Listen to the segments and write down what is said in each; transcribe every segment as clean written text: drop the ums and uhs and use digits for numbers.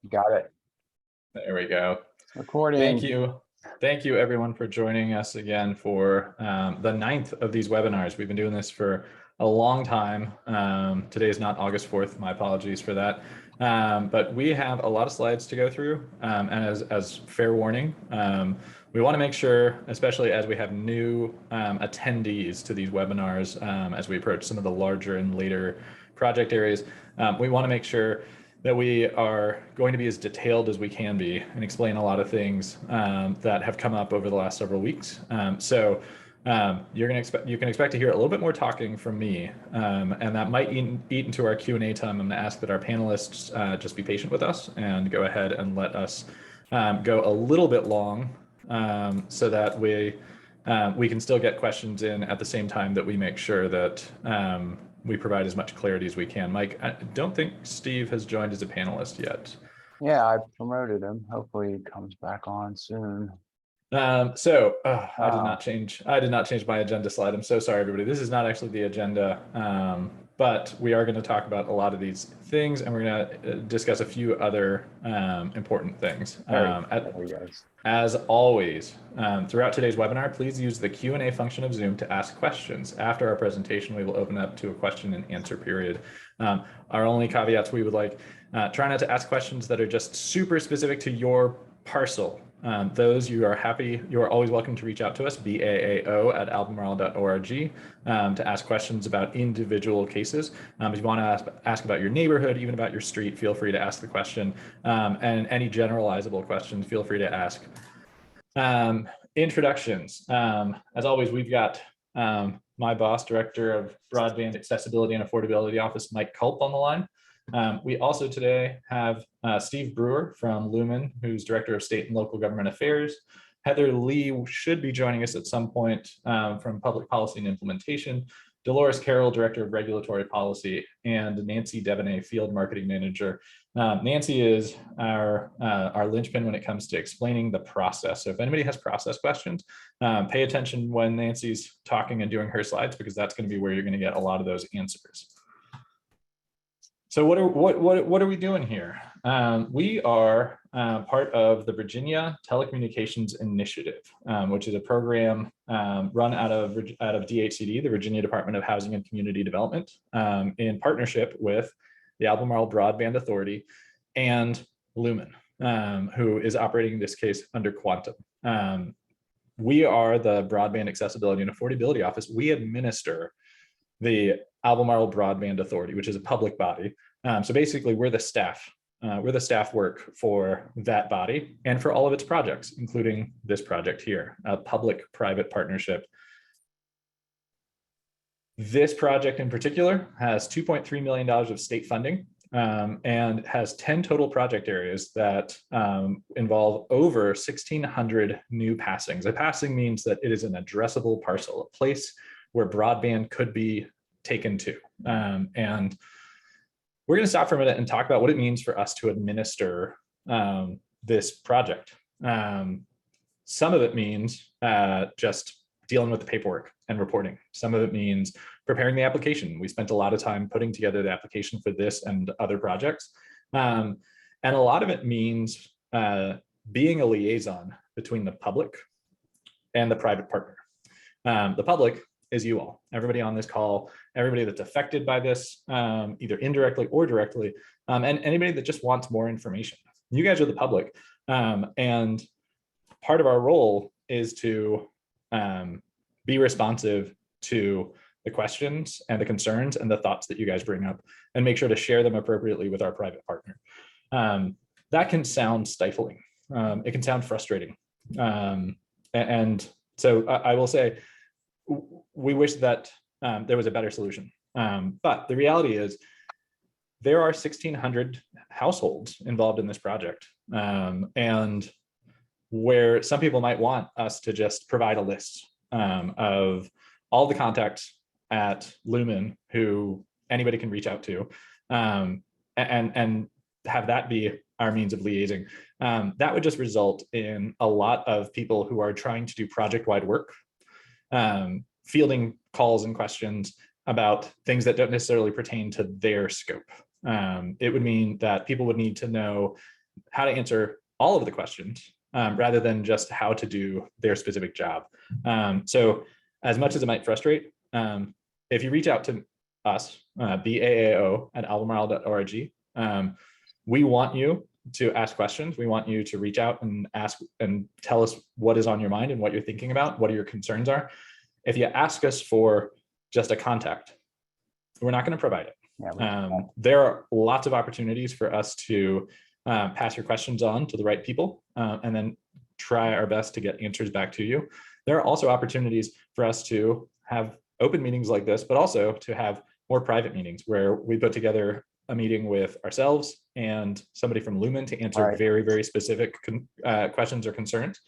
Got it. There we go. Recording. Thank you. Thank you everyone for joining us again for the 9th of these webinars. We've been doing this for a long time. Today is not August 4th. My apologies for that. But we have a lot of slides to go through. And as fair warning, we want to make sure, especially as we have new attendees to these webinars, as we approach some of the larger and later project areas, we want to make sure that we are going to be as detailed as we can be and explain a lot of things that have come up over the last several weeks. You can expect to hear a little bit more talking from me, and that might eat into our Q&A time. I'm going to ask that our panelists just be patient with us and go ahead and let us go a little bit long, so that we can still get questions in at the same time that we make sure that we provide as much clarity as we can. Mike, I don't think Steve has joined as a panelist yet. Yeah, I promoted him. Hopefully he comes back on soon. I did not change my agenda slide. I'm so sorry, everybody. This is not actually the agenda, but we are going to talk about a lot of these things, and we're going to discuss a few other important things. As always, throughout today's webinar, please use the Q&A function of Zoom to ask questions. After our presentation, we will open up to a question and answer period. Our only caveats, we would like, try not to ask questions that are just super specific to your parcel. Those you are always welcome to reach out to us, baao@albemarle.org, to ask questions about individual cases. If you want to ask about your neighborhood, even about your street, feel free to ask the question. And any generalizable questions, feel free to ask. Introductions. As always, we've got my boss, Director of Broadband Accessibility and Affordability Office, Mike Culp, on the line. We also today have Steve Brewer from Lumen, who's Director of State and Local Government Affairs. Heather Lee should be joining us at some point from Public Policy and Implementation. Dolores Carroll, Director of Regulatory Policy, and Nancy Devaney, Field Marketing Manager. Nancy is our linchpin when it comes to explaining the process. So if anybody has process questions, pay attention when Nancy's talking and doing her slides, because that's going to be where you're going to get a lot of those answers. So what are we doing here? We are part of the Virginia Telecommunications Initiative, which is a program run out of DHCD, the Virginia Department of Housing and Community Development, in partnership with the Albemarle Broadband Authority and Lumen, who is operating in this case under Quantum. We are the Broadband Accessibility and Affordability Office. We administer the Albemarle Broadband Authority, which is a public body. So basically, we're the staff. We're the staff work for that body and for all of its projects, including this project here, a public-private partnership. This project in particular has $2.3 million of state funding, and has 10 total project areas that involve over 1,600 new passings. A passing means that it is an addressable parcel, a place where broadband could be taken to. And we're going to stop for a minute and talk about what it means for us to administer this project. Some of it means just dealing with the paperwork and reporting. Some of it means preparing the application. We spent a lot of time putting together the application for this and other projects. And a lot of it means being a liaison between the public and the private partner. The public is you all, everybody on this call, everybody that's affected by this, either indirectly or directly, and anybody that just wants more information. You guys are the public, and part of our role is to be responsive to the questions and the concerns and the thoughts that you guys bring up, and make sure to share them appropriately with our private partner. That can sound stifling. It can sound frustrating. And so I will say, we wish that there was a better solution. But the reality is there are 1,600 households involved in this project. And where some people might want us to just provide a list of all the contacts at Lumen who anybody can reach out to, and have that be our means of liaising, that would just result in a lot of people who are trying to do project-wide work, fielding calls and questions about things that don't necessarily pertain to their scope. It would mean that people would need to know how to answer all of the questions rather than just how to do their specific job. So as much as it might frustrate, if you reach out to us, BAAO@albemarle.org, we want you to ask questions. We want you to reach out and ask and tell us what is on your mind and what you're thinking about, what your concerns are. If you ask us for just a contact, we're not going to provide it. Yeah, there are lots of opportunities for us to pass your questions on to the right people and then try our best to get answers back to you. There are also opportunities for us to have open meetings like this, but also to have more private meetings where we put together a meeting with ourselves and somebody from Lumen to answer very, very specific questions or concerns.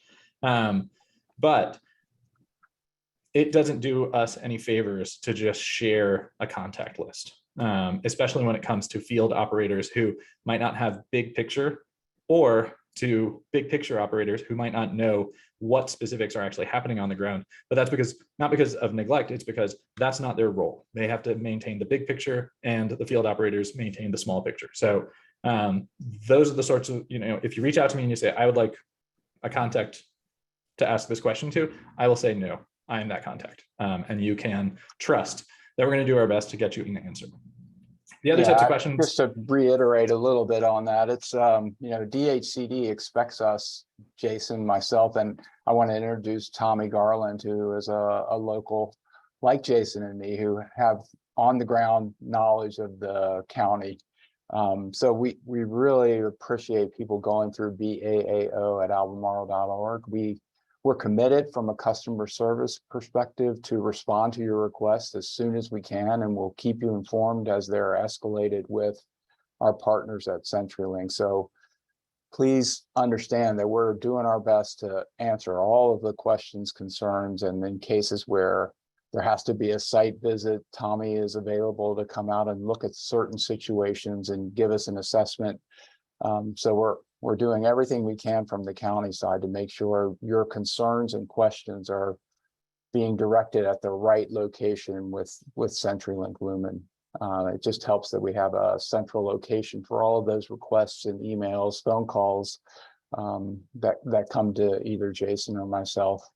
But it doesn't do us any favors to just share a contact list, especially when it comes to field operators who might not have big picture, or to big picture operators who might not know what specifics are actually happening on the ground. But that's not because of neglect, it's because that's not their role. They have to maintain the big picture and the field operators maintain the small picture. So those are the sorts of, if you reach out to me and you say, I would like a contact to ask this question to, I will say, no, I am that contact. And you can trust that we're going to do our best to get you an answer. The other types of questions. Just to reiterate a little bit on that, it's, DHCD expects us, Jason, myself, and I want to introduce Tommy Garland, who is a local like Jason and me, who have on the ground knowledge of the county. So we really appreciate people going through BAAO@albemarle.org. We're committed from a customer service perspective to respond to your requests as soon as we can, and we'll keep you informed as they're escalated with our partners at CenturyLink. So please understand that we're doing our best to answer all of the questions, concerns, and in cases where there has to be a site visit, Tommy is available to come out and look at certain situations and give us an assessment. So we're doing everything we can from the county side to make sure your concerns and questions are being directed at the right location with CenturyLink Lumen. It just helps that we have a central location for all of those requests and emails, phone calls that come to either Jason or myself.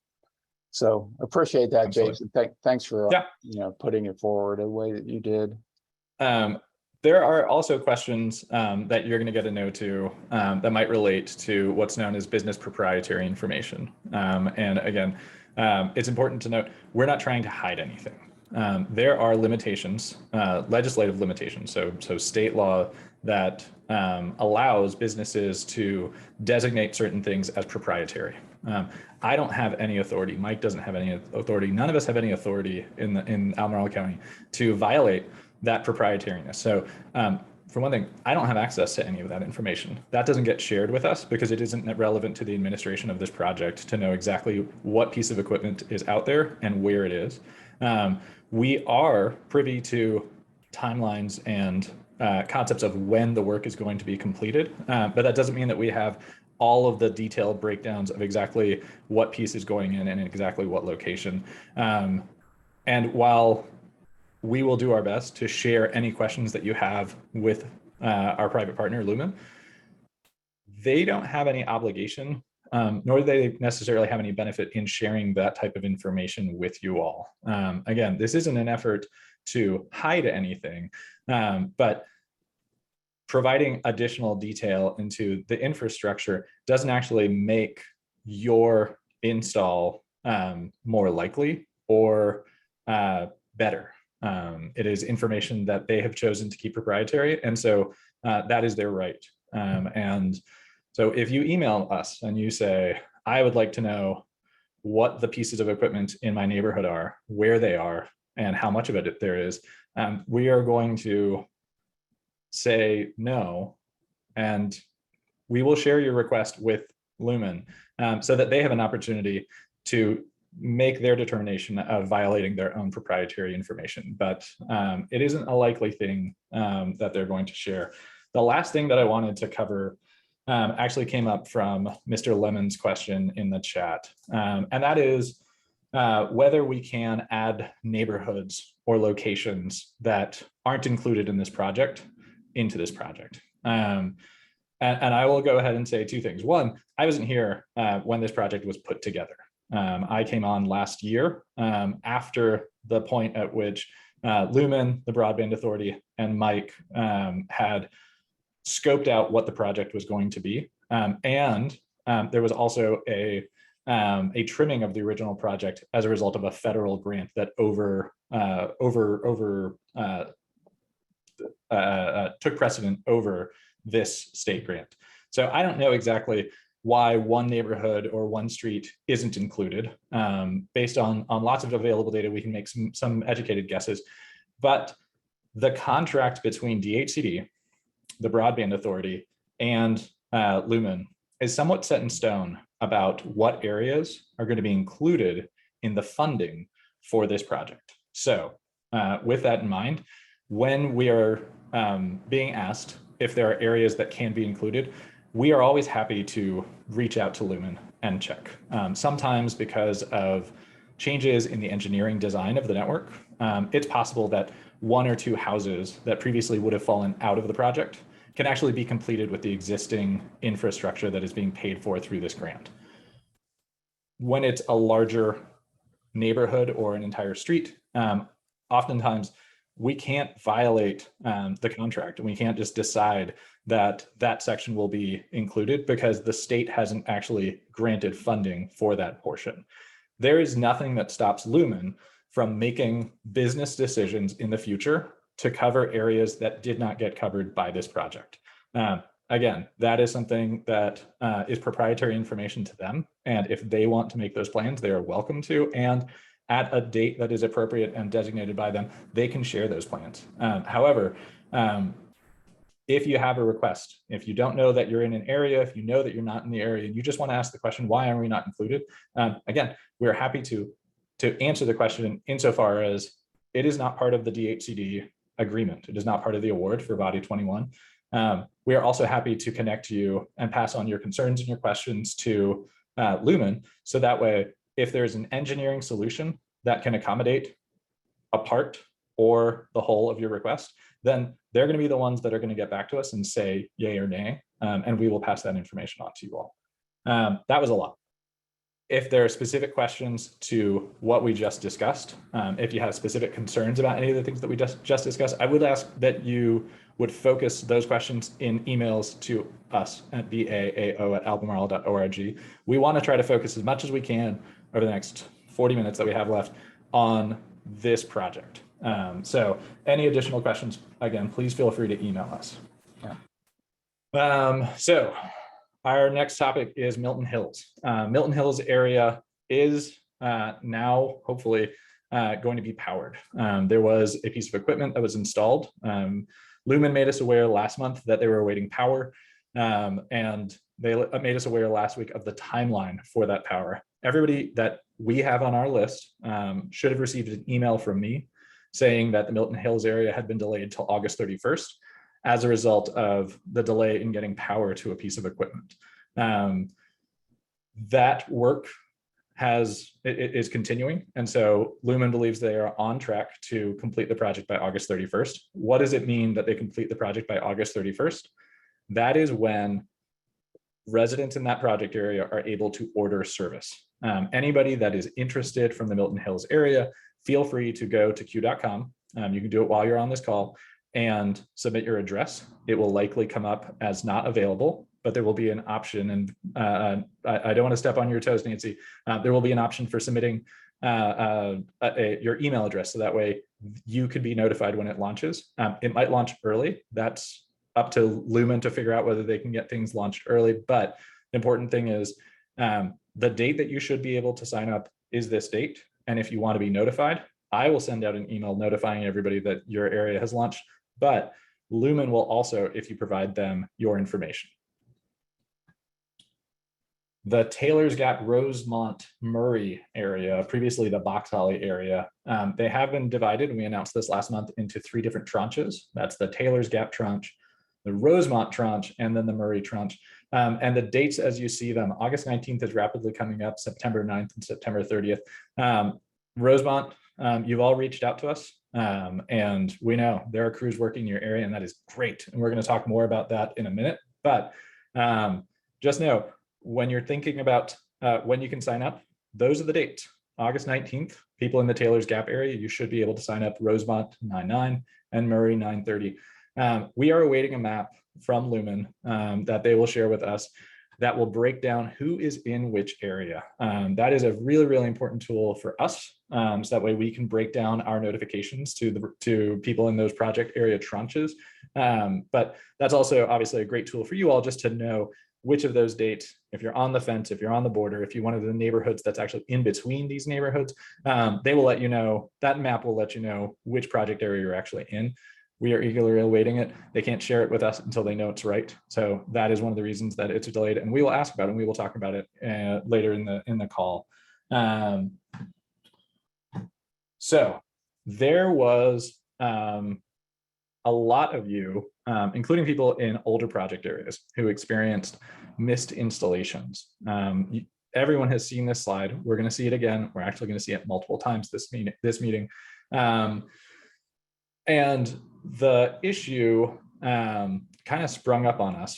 So appreciate that, Jason. Thanks for putting it forward the way that you did. There are also questions that you're going to get a no to that might relate to what's known as business proprietary information. And again, it's important to note, we're not trying to hide anything. There are limitations, legislative limitations, so state law that allows businesses to designate certain things as proprietary. I don't have any authority. Mike doesn't have any authority. None of us have any authority in Albemarle County to violate that proprietariness. So for one thing, I don't have access to any of that information. That doesn't get shared with us because it isn't relevant to the administration of this project to know exactly what piece of equipment is out there and where it is. We are privy to timelines and concepts of when the work is going to be completed, but that doesn't mean that we have all of the detailed breakdowns of exactly what piece is going in and exactly what location. And while we will do our best to share any questions that you have with our private partner, Lumen, they don't have any obligation, nor do they necessarily have any benefit in sharing that type of information with you all. Again, this isn't an effort to hide anything, but providing additional detail into the infrastructure doesn't actually make your install more likely or better. It is information that they have chosen to keep proprietary, and so that is their right. And so if you email us and you say, I would like to know what the pieces of equipment in my neighborhood are, where they are, and how much of it there is, we are going to say no, and we will share your request with Lumen so that they have an opportunity to make their determination of violating their own proprietary information. But it isn't a likely thing that they're going to share. The last thing that I wanted to cover actually came up from Mr. Lemon's question in the chat, and that is whether we can add neighborhoods or locations that aren't included in this project into this project. And I will go ahead and say two things. One, I wasn't here when this project was put together. I came on last year after the point at which Lumen, the Broadband Authority, and Mike had scoped out what the project was going to be. And there was also a trimming of the original project as a result of a federal grant that took precedent over this state grant. So I don't know exactly why one neighborhood or one street isn't included. Based on lots of available data, we can make some educated guesses. But the contract between DHCD, the Broadband Authority, and Lumen is somewhat set in stone about what areas are going to be included in the funding for this project. So with that in mind, when we are being asked if there are areas that can be included, we are always happy to reach out to Lumen and check. Sometimes because of changes in the engineering design of the network, it's possible that one or two houses that previously would have fallen out of the project can actually be completed with the existing infrastructure that is being paid for through this grant. When it's a larger neighborhood or an entire street, oftentimes we can't violate the contract, and we can't just decide that that section will be included because the state hasn't actually granted funding for that portion. There is nothing that stops Lumen from making business decisions in the future to cover areas that did not get covered by this project. Again, that is something that is proprietary information to them. And if they want to make those plans, they are welcome to. And at a date that is appropriate and designated by them, they can share those plans. However, if you have a request, if you don't know that you're in an area, if you know that you're not in the area, and you just want to ask the question, why are we not included? Again, we're happy to answer the question insofar as it is not part of the DHCD agreement. It is not part of the award for VATI 21. We are also happy to connect you and pass on your concerns and your questions to Lumen. So that way, if there's an engineering solution that can accommodate a part or the whole of your request, then they're going to be the ones that are going to get back to us and say yay or nay, and we will pass that information on to you all. That was a lot. If there are specific questions to what we just discussed, if you have specific concerns about any of the things that we just discussed, I would ask that you would focus those questions in emails to us at baao@albemarle.org. We want to try to focus as much as we can over the next 40 minutes that we have left on this project. So any additional questions, again, please feel free to email us. Yeah. So our next topic is Milton Hills. Milton Hills area is now hopefully going to be powered. There was a piece of equipment that was installed. Lumen made us aware last month that they were awaiting power, and they made us aware last week of the timeline for that power. Everybody that we have on our list should have received an email from me saying that the Milton Hills area had been delayed till August 31st as a result of the delay in getting power to a piece of equipment. That work is continuing. And so Lumen believes they are on track to complete the project by August 31st. What does it mean that they complete the project by August 31st? That is when residents in that project area are able to order service. Anybody that is interested from the Milton Hills area, feel free to go to q.com. You can do it while you're on this call and submit your address. It will likely come up as not available, but there will be an option, and I don't want to step on your toes, Nancy. There will be an option for submitting your email address, so that way you could be notified when it launches. It might launch early. That's up to Lumen to figure out whether they can get things launched early. But the important thing is the date that you should be able to sign up is this date. And if you want to be notified, I will send out an email notifying everybody that your area has launched. But Lumen will also, if you provide them your information. The Taylor's Gap, Rosemont, Murray area, previously the Box Holly area, they have been divided, and we announced this last month, into 3 different tranches. That's the Taylor's Gap tranche, the Rosemont tranche, and then the Murray tranche. And the dates as you see them, August 19th is rapidly coming up, September 9th and September 30th. Rosemont, you've all reached out to us, and we know there are crews working in your area, and that is great. And we're going to talk more about that in a minute. But just know, when you're thinking about when you can sign up, those are the dates. August 19th, people in the Taylor's Gap area, you should be able to sign up. Rosemont 9/9 and Murray 9/30. We are awaiting a map from Lumen that they will share with us that will break down who is in which area. That is a really, really important tool for us. So that way we can break down our notifications to people in those project area tranches. But that's also obviously a great tool for you all, just to know which of those dates, if you're on the fence, if you're on the border, if you're one of the neighborhoods that's actually in between these neighborhoods, they will let you know, that map will let you know which project area you're actually in. We are eagerly awaiting it. They can't share it with us until they know it's right. So that is one of the reasons that it's delayed, and we will ask about it and we will talk about it later in the call. So there was a lot of you, including people in older project areas, who experienced missed installations. Everyone has seen this slide. We're going to see it again. We're actually going to see it multiple times this meeting. And the issue kind of sprung up on us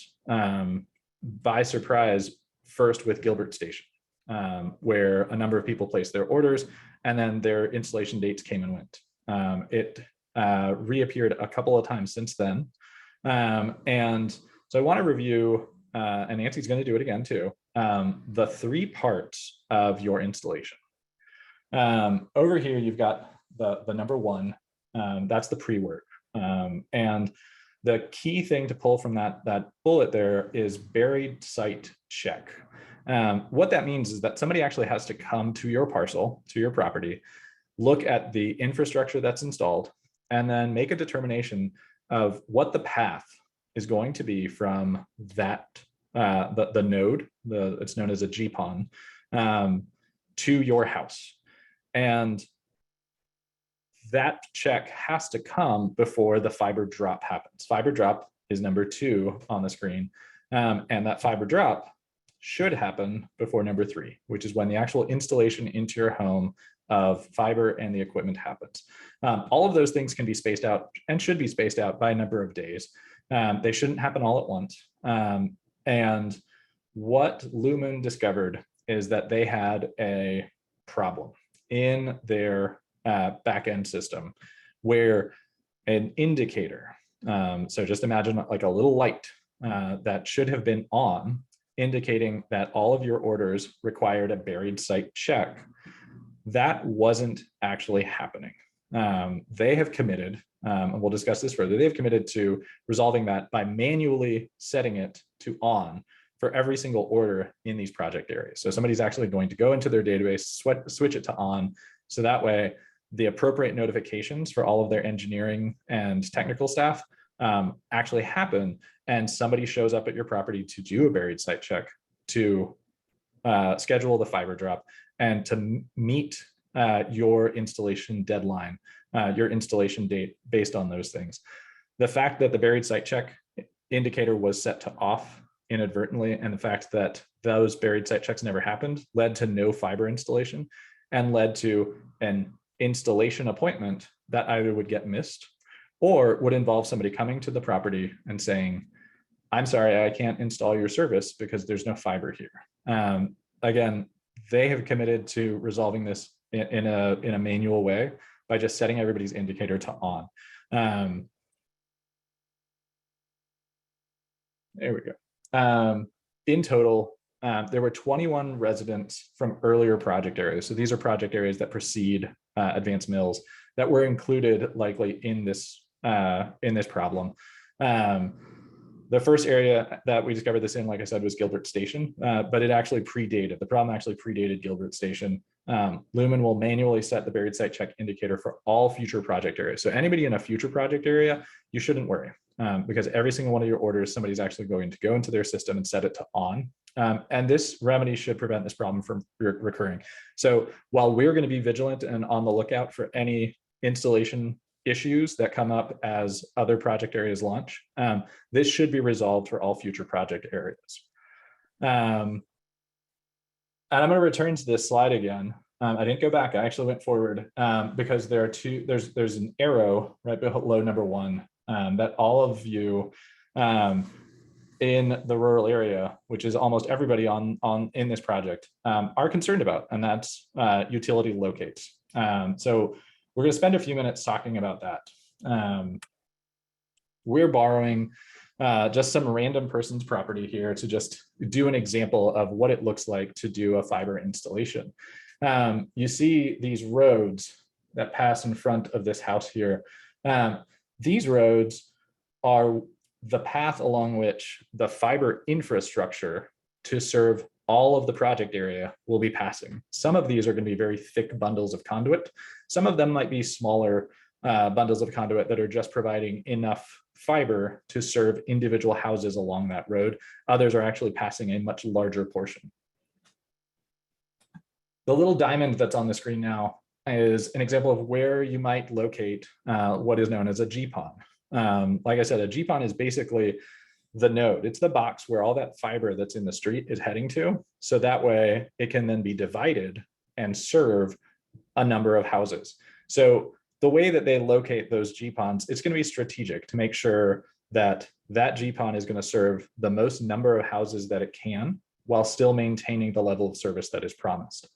by surprise, first with Gilbert Station, where a number of people placed their orders and then their installation dates came and went. It reappeared a couple of times since then. And so I want to review, and Nancy's going to do it again too, the 3 parts of your installation. Over here, you've got the number 1, that's the pre-work. And the key thing to pull from that bullet there is buried site check. What that means is that somebody actually has to come to your parcel, to your property, look at the infrastructure that's installed, and then make a determination of what the path is going to be from that, the node, it's known as a GPON, to your house. And that check has to come before the fiber drop happens. Fiber drop is number 2 on the screen. And that fiber drop should happen before number 3, which is when the actual installation into your home of fiber and the equipment happens. All of those things can be spaced out and should be spaced out by a number of days. They shouldn't happen all at once. And what Lumen discovered is that they had a problem in their backend system where an indicator, so just imagine like a little light that should have been on, indicating that all of your orders required a buried site check, that wasn't actually happening. They have committed, and we'll discuss this further, they've committed to resolving that by manually setting it to on for every single order in these project areas. So somebody's actually going to go into their database, switch it to on, so that way the appropriate notifications for all of their engineering and technical staff actually happen, and somebody shows up at your property to do a buried site check, to schedule the fiber drop, and to meet your installation deadline, your installation date based on those things. The fact that the buried site check indicator was set to off inadvertently, and the fact that those buried site checks never happened, led to no fiber installation and led to an installation appointment that either would get missed or would involve somebody coming to the property and saying, I'm sorry, I can't install your service because there's no fiber here. Again, they have committed to resolving this in a manual way by just setting everybody's indicator to on. There we go. In total, there were 21 residents from earlier project areas. So these are project areas that precede Advanced Mills that were included likely in this problem. The first area that we discovered this in, like I said, was Gilbert Station, but it actually predated, the problem actually predated Gilbert Station. Lumen will manually set the buried site check indicator for all future project areas. So anybody in a future project area, you shouldn't worry, because every single one of your orders, somebody's actually going to go into their system and set it to on. And this remedy should prevent this problem from recurring. So while we're going to be vigilant and on the lookout for any installation issues that come up as other project areas launch, this should be resolved for all future project areas. And I'm going to return to this slide again. I didn't go back, I actually went forward because there are there's an arrow right below number 1 that all of you in the rural area, which is almost everybody in this project, are concerned about, and that's utility locates. So we're going to spend a few minutes talking about that. We're borrowing just some random person's property here to just do an example of what it looks like to do a fiber installation. You see these roads that pass in front of this house here. These roads are the path along which the fiber infrastructure to serve all of the project area will be passing. Some of these are going to be very thick bundles of conduit. Some of them might be smaller bundles of conduit that are just providing enough fiber to serve individual houses along that road. Others are actually passing a much larger portion. The little diamond that's on the screen now is an example of where you might locate what is known as a GPON. Like I said, a GPON is basically the node. It's the box where all that fiber that's in the street is heading to. So that way it can then be divided and serve a number of houses. So the way that they locate those GPONs, it's going to be strategic to make sure that that GPON is going to serve the most number of houses that it can, while still maintaining the level of service that is promised.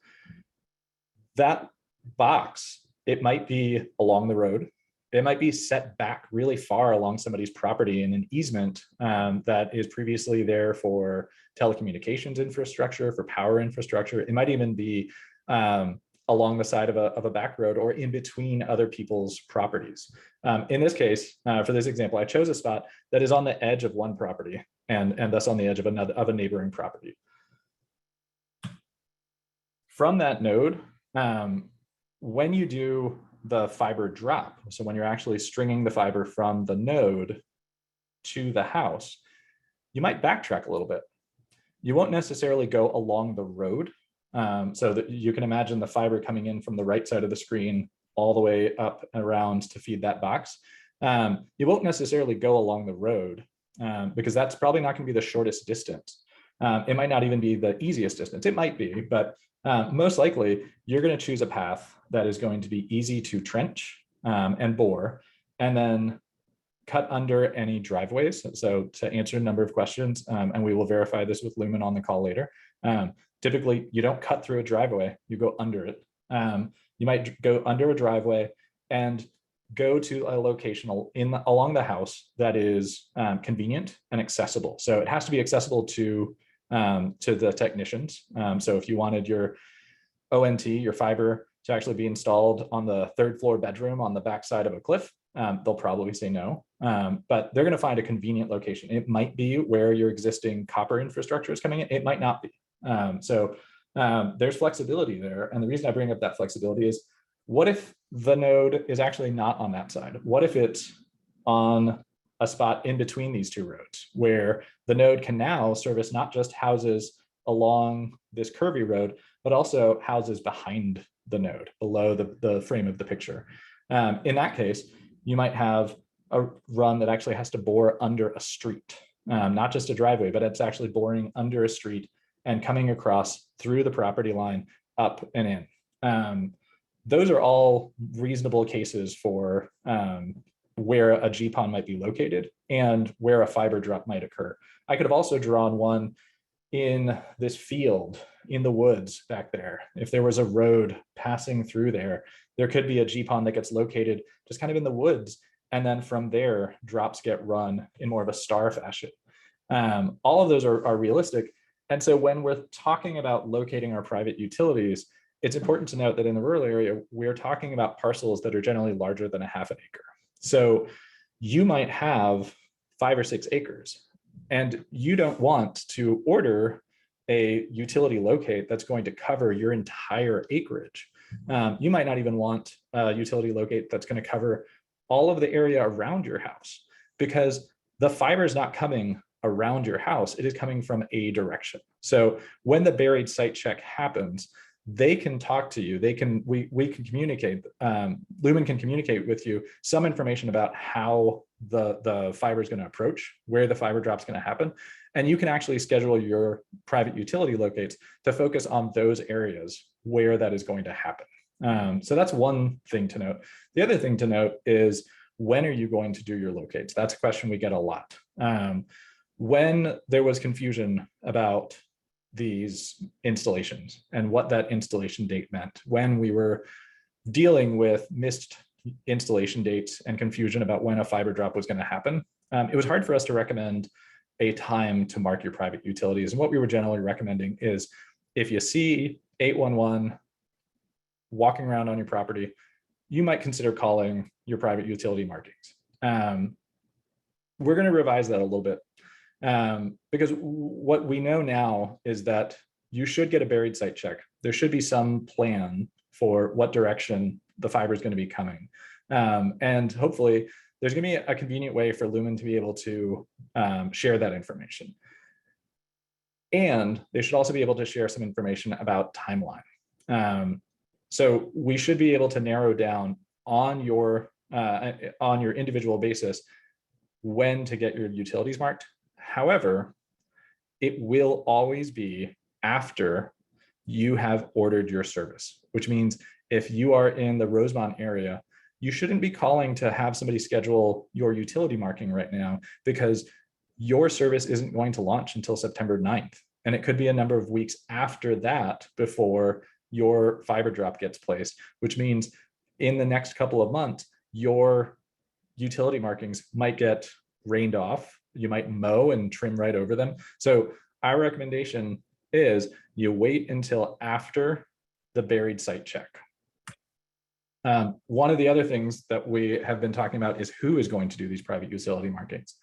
That box, it might be along the road. It might be set back really far along somebody's property in an easement that is previously there for telecommunications infrastructure, for power infrastructure. It might even be along the side of a back road or in between other people's properties. In this case, for this example, I chose a spot that is on the edge of one property and thus on the edge of a neighboring property. From that node, when you do the fiber drop, so when you're actually stringing the fiber from the node to the house, you might backtrack a little bit. You won't necessarily go along the road. So that you can imagine the fiber coming in from the right side of the screen all the way up and around to feed that box. You won't necessarily go along the road because that's probably not going to be the shortest distance. It might not even be the easiest distance. It might be, but most likely you're going to choose a path that is going to be easy to trench and bore, and then cut under any driveways. So to answer a number of questions, and we will verify this with Lumen on the call later. Typically, you don't cut through a driveway, you go under it. You might go under a driveway and go to a location along the house that is convenient and accessible. So it has to be accessible to the technicians. So if you wanted your ONT, your fiber, to actually be installed on the third floor bedroom on the backside of a cliff, they'll probably say no, but they're going to find a convenient location. It might be where your existing copper infrastructure is coming in. It might not be. So there's flexibility there. And the reason I bring up that flexibility is, what if the node is actually not on that side? What if it's on a spot in between these two roads where the node can now service not just houses along this curvy road, but also houses behind the node, below the frame of the picture? In that case, you might have a run that actually has to bore under a street, not just a driveway, but it's actually boring under a street and coming across through the property line up and in. Those are all reasonable cases for where a GPON might be located and where a fiber drop might occur. I could have also drawn one in this field in the woods back there. If there was a road passing through there, there could be a GPON that gets located just kind of in the woods. And then from there, drops get run in more of a star fashion. All of those are realistic. And so when we're talking about locating our private utilities, it's important to note that in the rural area, we're talking about parcels that are generally larger than a half an acre. So you might have 5 or 6 acres, and you don't want to order a utility locate that's going to cover your entire acreage. You might not even want a utility locate that's going to cover all of the area around your house, because the fiber is not coming around your house, it is coming from a direction. So when the buried site check happens, they can talk to you. We can communicate. Lumen can communicate with you some information about how the fiber is going to approach, where the fiber drop is going to happen, and you can actually schedule your private utility locates to focus on those areas where that is going to happen. So that's one thing to note. The other thing to note is, when are you going to do your locates? That's a question we get a lot. when there was confusion about these installations and what that installation date meant, when we were dealing with missed installation dates and confusion about when a fiber drop was going to happen, it was hard for us to recommend a time to mark your private utilities. And what we were generally recommending is, if you see 811 walking around on your property, you might consider calling your private utility markings. We're going to revise that a little bit, because what we know now is that you should get a buried site check. There should be some plan for what direction the fiber is going to be coming. And hopefully there's going to be a convenient way for Lumen to be able to share that information. And they should also be able to share some information about timeline. So we should be able to narrow down on your individual basis when to get your utilities marked. However, it will always be after you have ordered your service, which means if you are in the Rosemont area, you shouldn't be calling to have somebody schedule your utility marking right now, because your service isn't going to launch until September 9th. And it could be a number of weeks after that before your fiber drop gets placed, which means in the next couple of months, your utility markings might get rained off. You might mow and trim right over them. So our recommendation is you wait until after the buried site check. One of the other things that we have been talking about is who is going to do these private utility markings.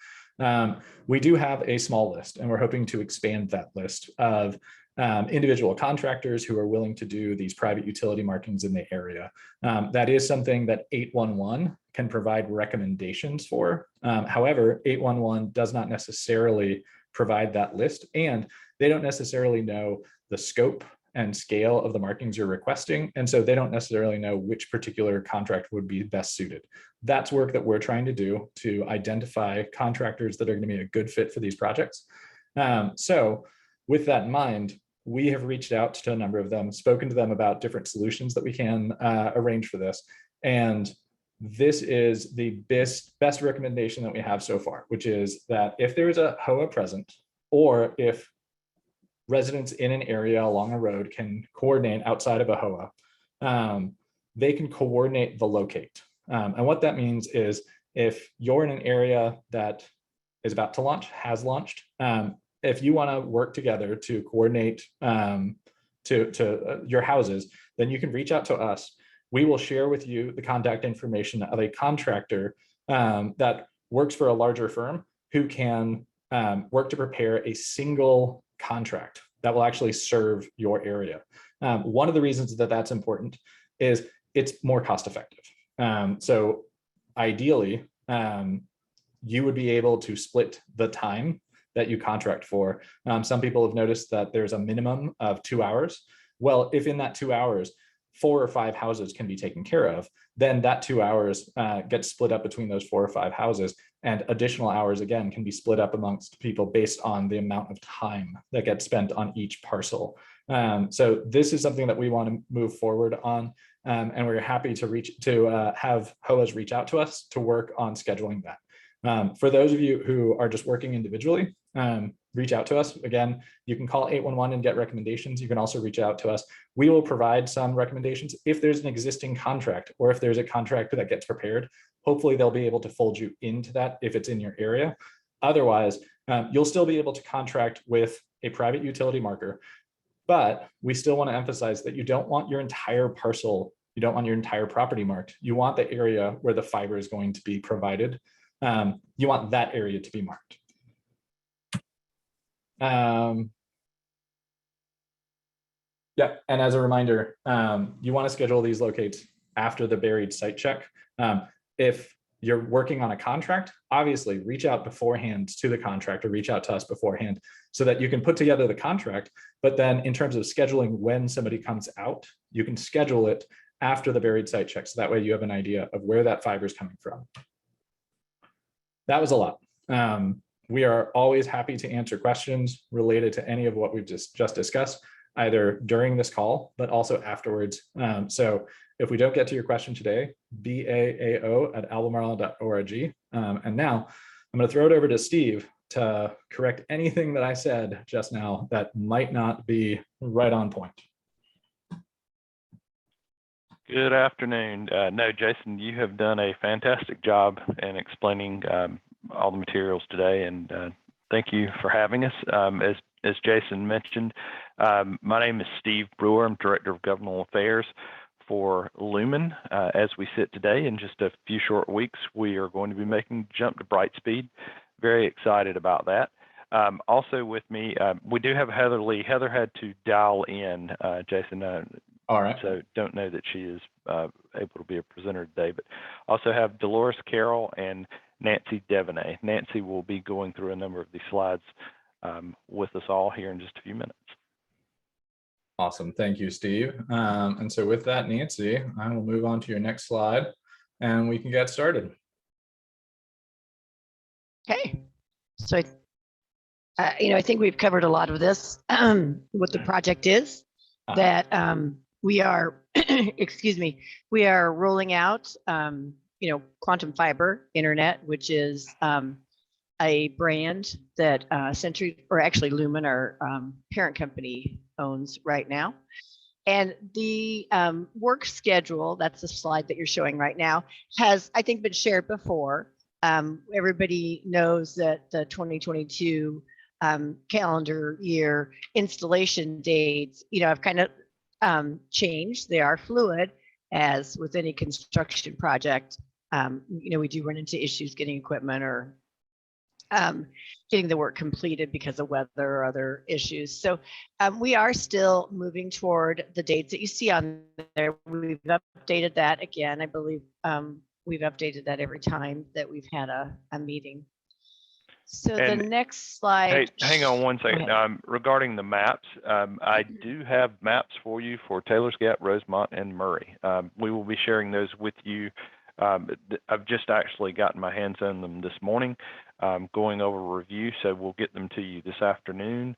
We do have a small list, and we're hoping to expand that list of individual contractors who are willing to do these private utility markings in the area. That is something that 811 can provide recommendations for. However, 811 does not necessarily provide that list, and they don't necessarily know the scope and scale of the markings you're requesting. And so they don't necessarily know which particular contract would be best suited. That's work that we're trying to do to identify contractors that are going to be a good fit for these projects. So with that in mind, we have reached out to a number of them, spoken to them about different solutions that we can arrange for this. And this is the best recommendation that we have so far, which is that if there is a HOA present, or if residents in an area along a road can coordinate outside of a HOA, they can coordinate the locate. And what that means is, if you're in an area that is about to launch, has launched, if you want to work together to coordinate to your houses, then you can reach out to us. We will share with you the contact information of a contractor that works for a larger firm who can work to prepare a single contract that will actually serve your area. One of the reasons that that's important is it's more cost effective. So ideally, you would be able to split the time that you contract for. Some people have noticed that there's a minimum of 2 hours. Well, if in that 2 hours, 4 or 5 houses can be taken care of, then that 2 hours gets split up between those 4 or 5 houses, and additional hours again can be split up amongst people based on the amount of time that gets spent on each parcel. So this is something that we want to move forward on, and we're happy to have HOAs reach out to us to work on scheduling that. For those of you who are just working individually, reach out to us. Again, you can call 811 and get recommendations. You can also reach out to us. We will provide some recommendations if there's an existing contract, or if there's a contract that gets prepared. Hopefully they'll be able to fold you into that if it's in your area. Otherwise, you'll still be able to contract with a private utility marker, but we still want to emphasize that you don't want your entire parcel, you don't want your entire property marked. You want the area where the fiber is going to be provided. You want that area to be marked. Yeah, and as a reminder, you want to schedule these locates after the buried site check. If you're working on a contract, obviously reach out beforehand to the contractor, reach out to us beforehand so that you can put together the contract. But then in terms of scheduling when somebody comes out, you can schedule it after the buried site check. So that way you have an idea of where that fiber is coming from. That was a lot. We are always happy to answer questions related to any of what we've just discussed, either during this call, but also afterwards. So if we don't get to your question today, baao@albemarle.org. And now I'm going to throw it over to Steve correct anything that I said just now that might not be right on point. Good afternoon. No, Jason, you have done a fantastic job in explaining all the materials today, and thank you for having us. As Jason mentioned, my name is Steve Brewer. I'm Director of Governmental Affairs for Lumen. As we sit today, in just a few short weeks, we are going to be making the jump to Brightspeed. Very excited about that. Also with me, we do have Heather Lee. Heather had to dial in, Jason. All right. So don't know that she is able to be a presenter today, but also have Dolores Carroll and Nancy Devaney. Nancy will be going through a number of these slides with us all here in just a few minutes. Awesome. Thank you, Steve. And so with that, Nancy, I will move on to your next slide and we can get started. Okay. So, I think we've covered a lot of this. What the project is, that we are, excuse me, we are rolling out, Quantum Fiber Internet, which is a brand that Century, or actually Lumen, our parent company, owns right now. And the work schedule, that's the slide that you're showing right now, has, I think, been shared before. Everybody knows that the 2022 calendar year installation dates, have kind of changed. They are fluid, as with any construction project. We do run into issues getting equipment or getting the work completed because of weather or other issues. So we are still moving toward the dates that you see on there. We've updated that again. I believe we've updated that every time that we've had a meeting. So and the next slide. Hey, hang on one second. Regarding the maps, I do have maps for you for Taylor's Gap, Rosemont, and Murray. We will be sharing those with you. I've just actually gotten my hands on them this morning, going over review, so we'll get them to you this afternoon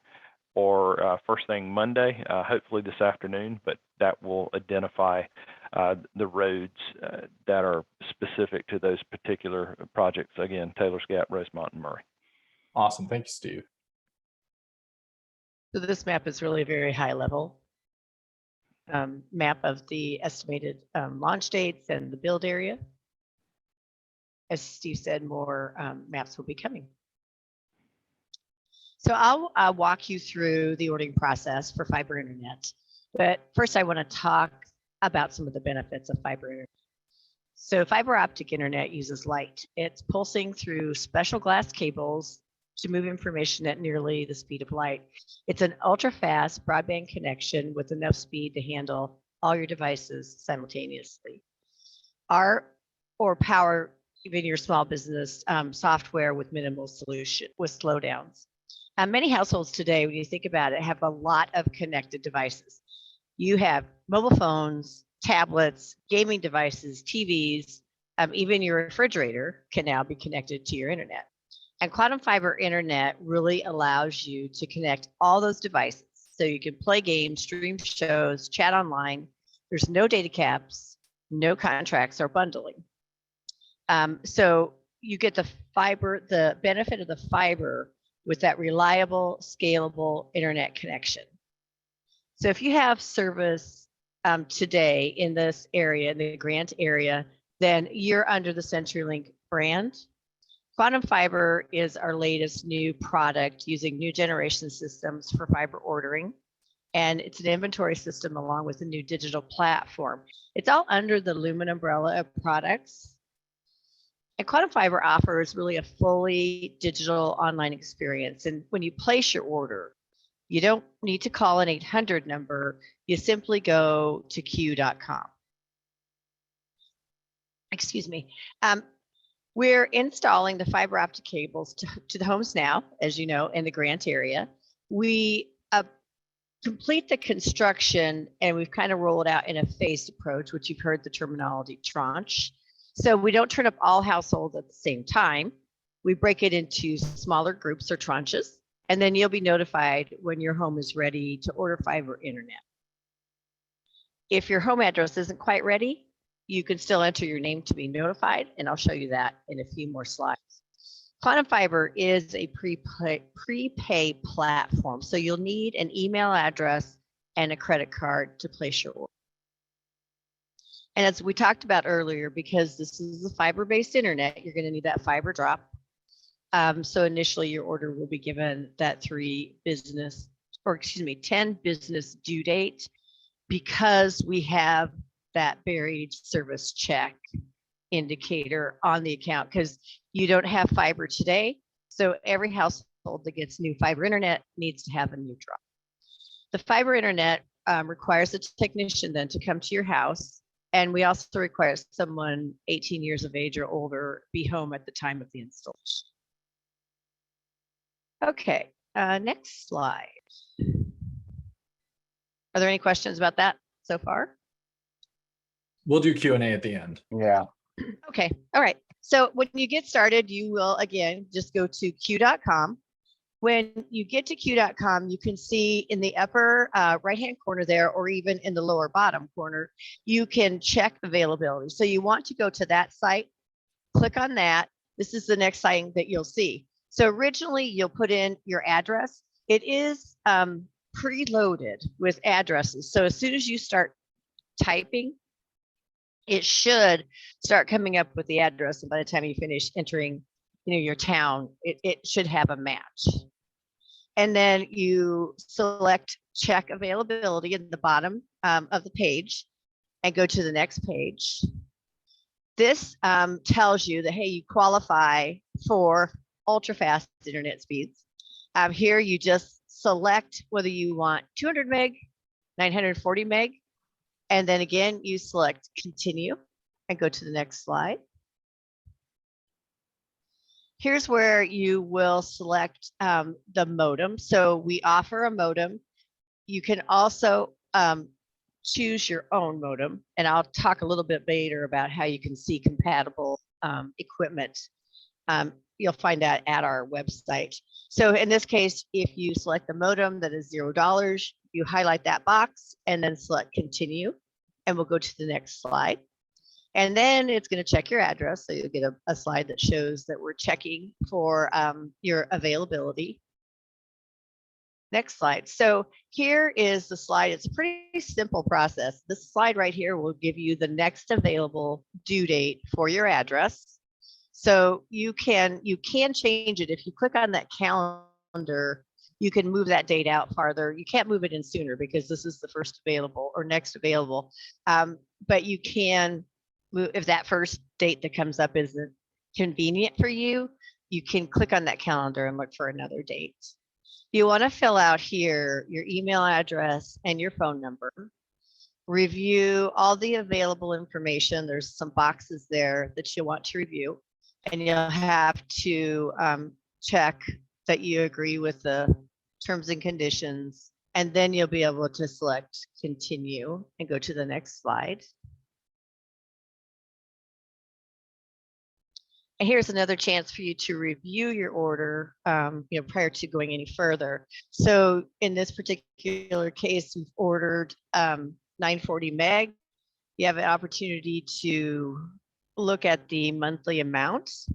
or first thing Monday, hopefully this afternoon, but that will identify the roads that are specific to those particular projects. Again, Taylor's Gap, Rosemont, and Murray. Awesome. Thank you, Steve. So this map is really a very high level map of the estimated launch dates and the build area. As Steve said, more maps will be coming. So I'll walk you through the ordering process for fiber internet. But first, I want to talk about some of the benefits of fiber internet. So fiber optic internet uses light. It's pulsing through special glass cables to move information at nearly the speed of light. It's an ultra-fast broadband connection with enough speed to handle all your devices simultaneously. Or power even your small business software with minimal solution with slowdowns. Many households today, when you think about it, have a lot of connected devices. You have mobile phones, tablets, gaming devices, TVs, even your refrigerator can now be connected to your internet. And Quantum Fiber Internet really allows you to connect all those devices. So you can play games, stream shows, chat online. There's no data caps, no contracts or bundling. So you get the benefit of the fiber with that reliable, scalable internet connection. So if you have service today in this area, in the Grant area, then you're under the CenturyLink brand. Quantum Fiber is our latest new product using new generation systems for fiber ordering. And it's an inventory system along with a new digital platform. It's all under the Lumen umbrella of products. And Quantum Fiber offers really a fully digital online experience. And when you place your order, you don't need to call an 800 number. You simply go to q.com. Excuse me. We're installing the fiber optic cables to the homes now, as you know, in the Grant area. We complete the construction and we've kind of rolled out in a phased approach, which you've heard the terminology tranche. So we don't turn up all households at the same time. We break it into smaller groups or tranches, and then you'll be notified when your home is ready to order fiber internet. If your home address isn't quite ready, you can still enter your name to be notified, and I'll show you that in a few more slides. Quantum Fiber is a prepay platform. So you'll need an email address and a credit card to place your order. And as we talked about earlier, because this is a fiber-based internet, you're going to need that fiber drop. So initially your order will be given that 10 business due date, because we have that buried service check indicator on the account, because you don't have fiber today. So every household that gets new fiber internet needs to have a new drop. The fiber internet requires a technician then to come to your house. And we also require someone 18 years of age or older be home at the time of the installation. Okay, next slide. Are there any questions about that so far? We'll do Q&A at the end. Yeah. Okay, all right. So when you get started, you will, again, just go to q.com. When you get to q.com, you can see in the upper right-hand corner there, or even in the lower bottom corner, you can check availability. So you want to go to that site, click on that. This is the next site that you'll see. So originally you'll put in your address. It is preloaded with addresses. So as soon as you start typing, it should start coming up with the address. And by the time you finish entering, your town, it should have a match. And then you select check availability at the bottom of the page and go to the next page. This tells you that, hey, you qualify for ultra fast internet speeds. Here you just select whether you want 200 meg, 940 meg, and then again, you select continue and go to the next slide. Here's where you will select the modem. So we offer a modem. You can also choose your own modem, and I'll talk a little bit later about how you can see compatible equipment. You'll find that at our website. So in this case, if you select the modem that is $0, you highlight that box and then select continue, and we'll go to the next slide. And then it's going to check your address. So you'll get a slide that shows that we're checking for your availability. Next slide. So here is the slide. It's a pretty simple process. This slide right here will give you the next available due date for your address. So you can change it. If you click on that calendar, you can move that date out farther. You can't move it in sooner because this is the first available or next available. But you can move, if that first date that comes up isn't convenient for you, you can click on that calendar and look for another date. You want to fill out here your email address and your phone number. Review all the available information. There's some boxes there that you'll want to review, and you'll have to check that you agree with the terms and conditions, and then you'll be able to select continue and go to the next slide. And here's another chance for you to review your order, prior to going any further. So in this particular case, we've ordered 940 meg. You have an opportunity to look at the monthly amounts.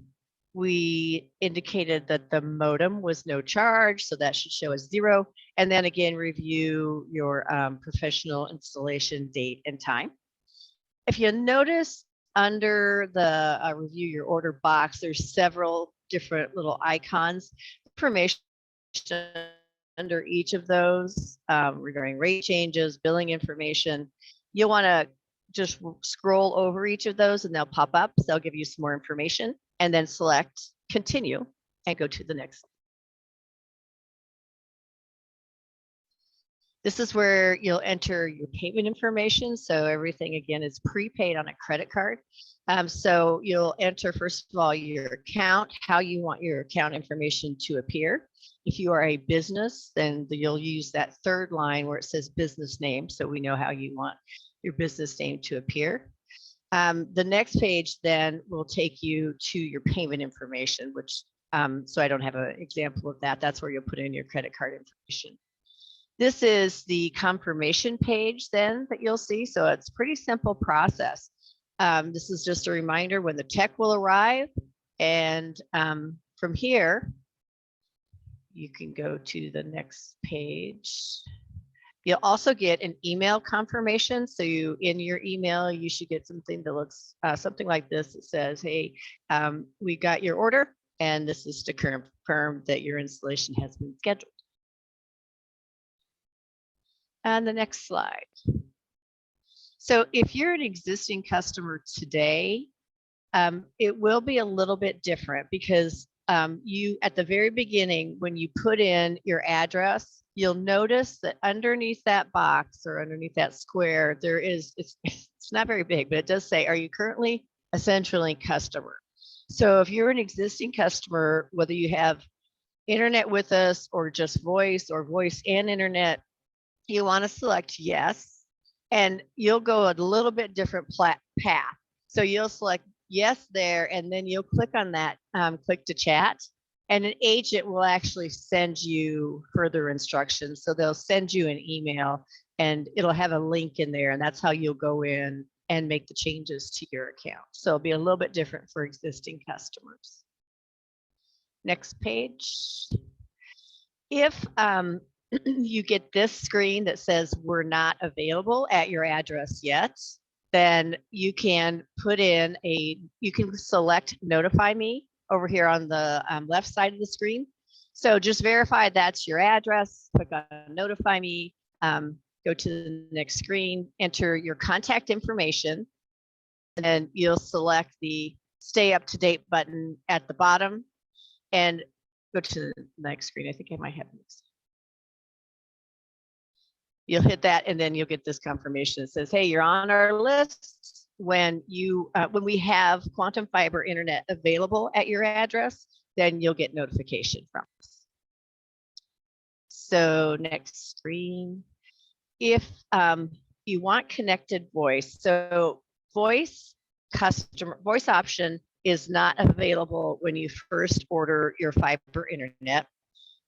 We indicated that the modem was no charge, so that should show as 0. And then again, review your professional installation date and time. If you notice, under the review your order box, there's several different little icons, information under each of those regarding rate changes, billing information. You'll want to just scroll over each of those and they'll pop up. So they'll give you some more information, and then select continue and go to the next. This is where you'll enter your payment information. So everything, again, is prepaid on a credit card. So you'll enter, first of all, your account, how you want your account information to appear. If you are a business, then you'll use that third line where it says business name, so we know how you want your business name to appear. The next page then will take you to your payment information, which, so I don't have an example of that. That's where you'll put in your credit card information. This is the confirmation page then that you'll see. So it's a pretty simple process. This is just a reminder when the tech will arrive, and from here, you can go to the next page. You'll also get an email confirmation. So in your email, you should get something that looks something like this. It says, hey, we got your order, and this is to confirm that your installation has been scheduled. And the next slide. So if you're an existing customer today, it will be a little bit different because you, at the very beginning, when you put in your address, you'll notice that underneath that box or underneath that square, there is, it's not very big, but it does say, are you currently a CenturyLink customer? So if you're an existing customer, whether you have internet with us or just voice or voice and internet, you want to select yes, and you'll go a little bit different path. So you'll select yes there, and then you'll click on that, click to chat, and an agent will actually send you further instructions. So they'll send you an email and it'll have a link in there, and that's how you'll go in and make the changes to your account. So it'll be a little bit different for existing customers. Next page. If you get this screen that says we're not available at your address yet, then you can put in you can select notify me over here on the left side of the screen. So just verify that's your address, click on notify me, go to the next screen, enter your contact information, and then you'll select the stay up to date button at the bottom and go to the next screen. I think I might have this. You'll hit that, and then you'll get this confirmation that says, hey, you're on our list. When we have Quantum Fiber internet available at your address, then you'll get notification from us. So next screen. If you want connected voice, so voice option is not available when you first order your fiber internet.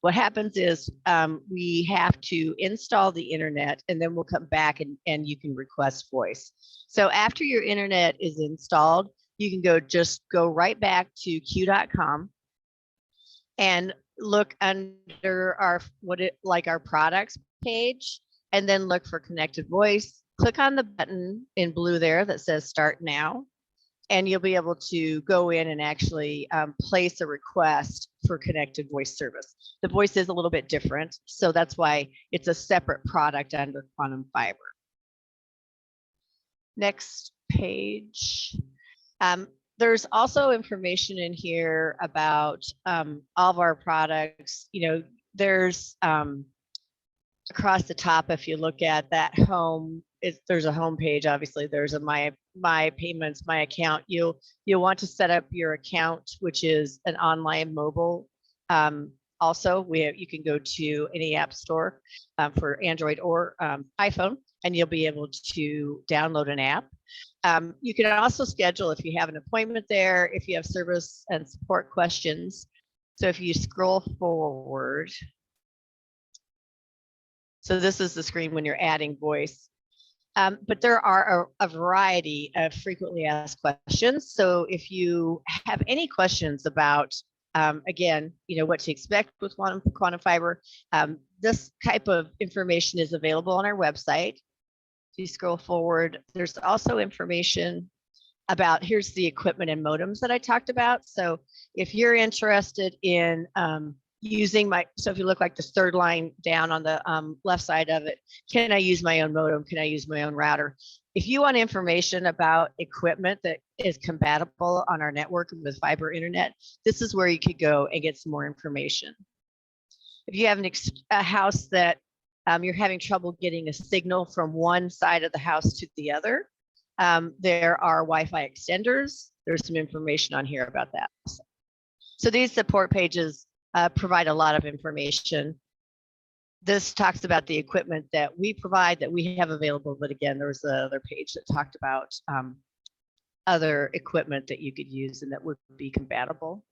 What happens is we have to install the internet, and then we'll come back and you can request voice. So after your internet is installed, you can just go right back to q.com and look under our our products page, and then look for connected voice. Click on the button in blue there that says start now, and you'll be able to go in and actually place a request for connected voice service. The voice is a little bit different, so that's why it's a separate product under Quantum Fiber. Next page. There's also information in here about all of our products. You know, there's across the top, if you look at that home, there's a home page. Obviously, there's a my payments, my account. You'll want to set up your account, which is an online mobile. Also, you can go to any app store for Android or iPhone, and you'll be able to download an app. You can also schedule if you have an appointment there, if you have service and support questions. So if you scroll forward, so this is the screen when you're adding voice. But there are a variety of frequently asked questions. So if you have any questions about, again, what to expect with Quantum Fiber, this type of information is available on our website. If you scroll forward, there's also information about, here's the equipment and modems that I talked about. So if you're interested in using so if you look like the third line down on the left side of it, can I use my own modem? Can I use my own router? If you want information about equipment that is compatible on our network with fiber internet, this is where you could go and get some more information. If you have a house that you're having trouble getting a signal from one side of the house to the other, there are Wi-Fi extenders. There's some information on here about that. So these support pages provide a lot of information. This talks about the equipment that we provide, that we have available, but again, there was another page that talked about other equipment that you could use and that would be compatible.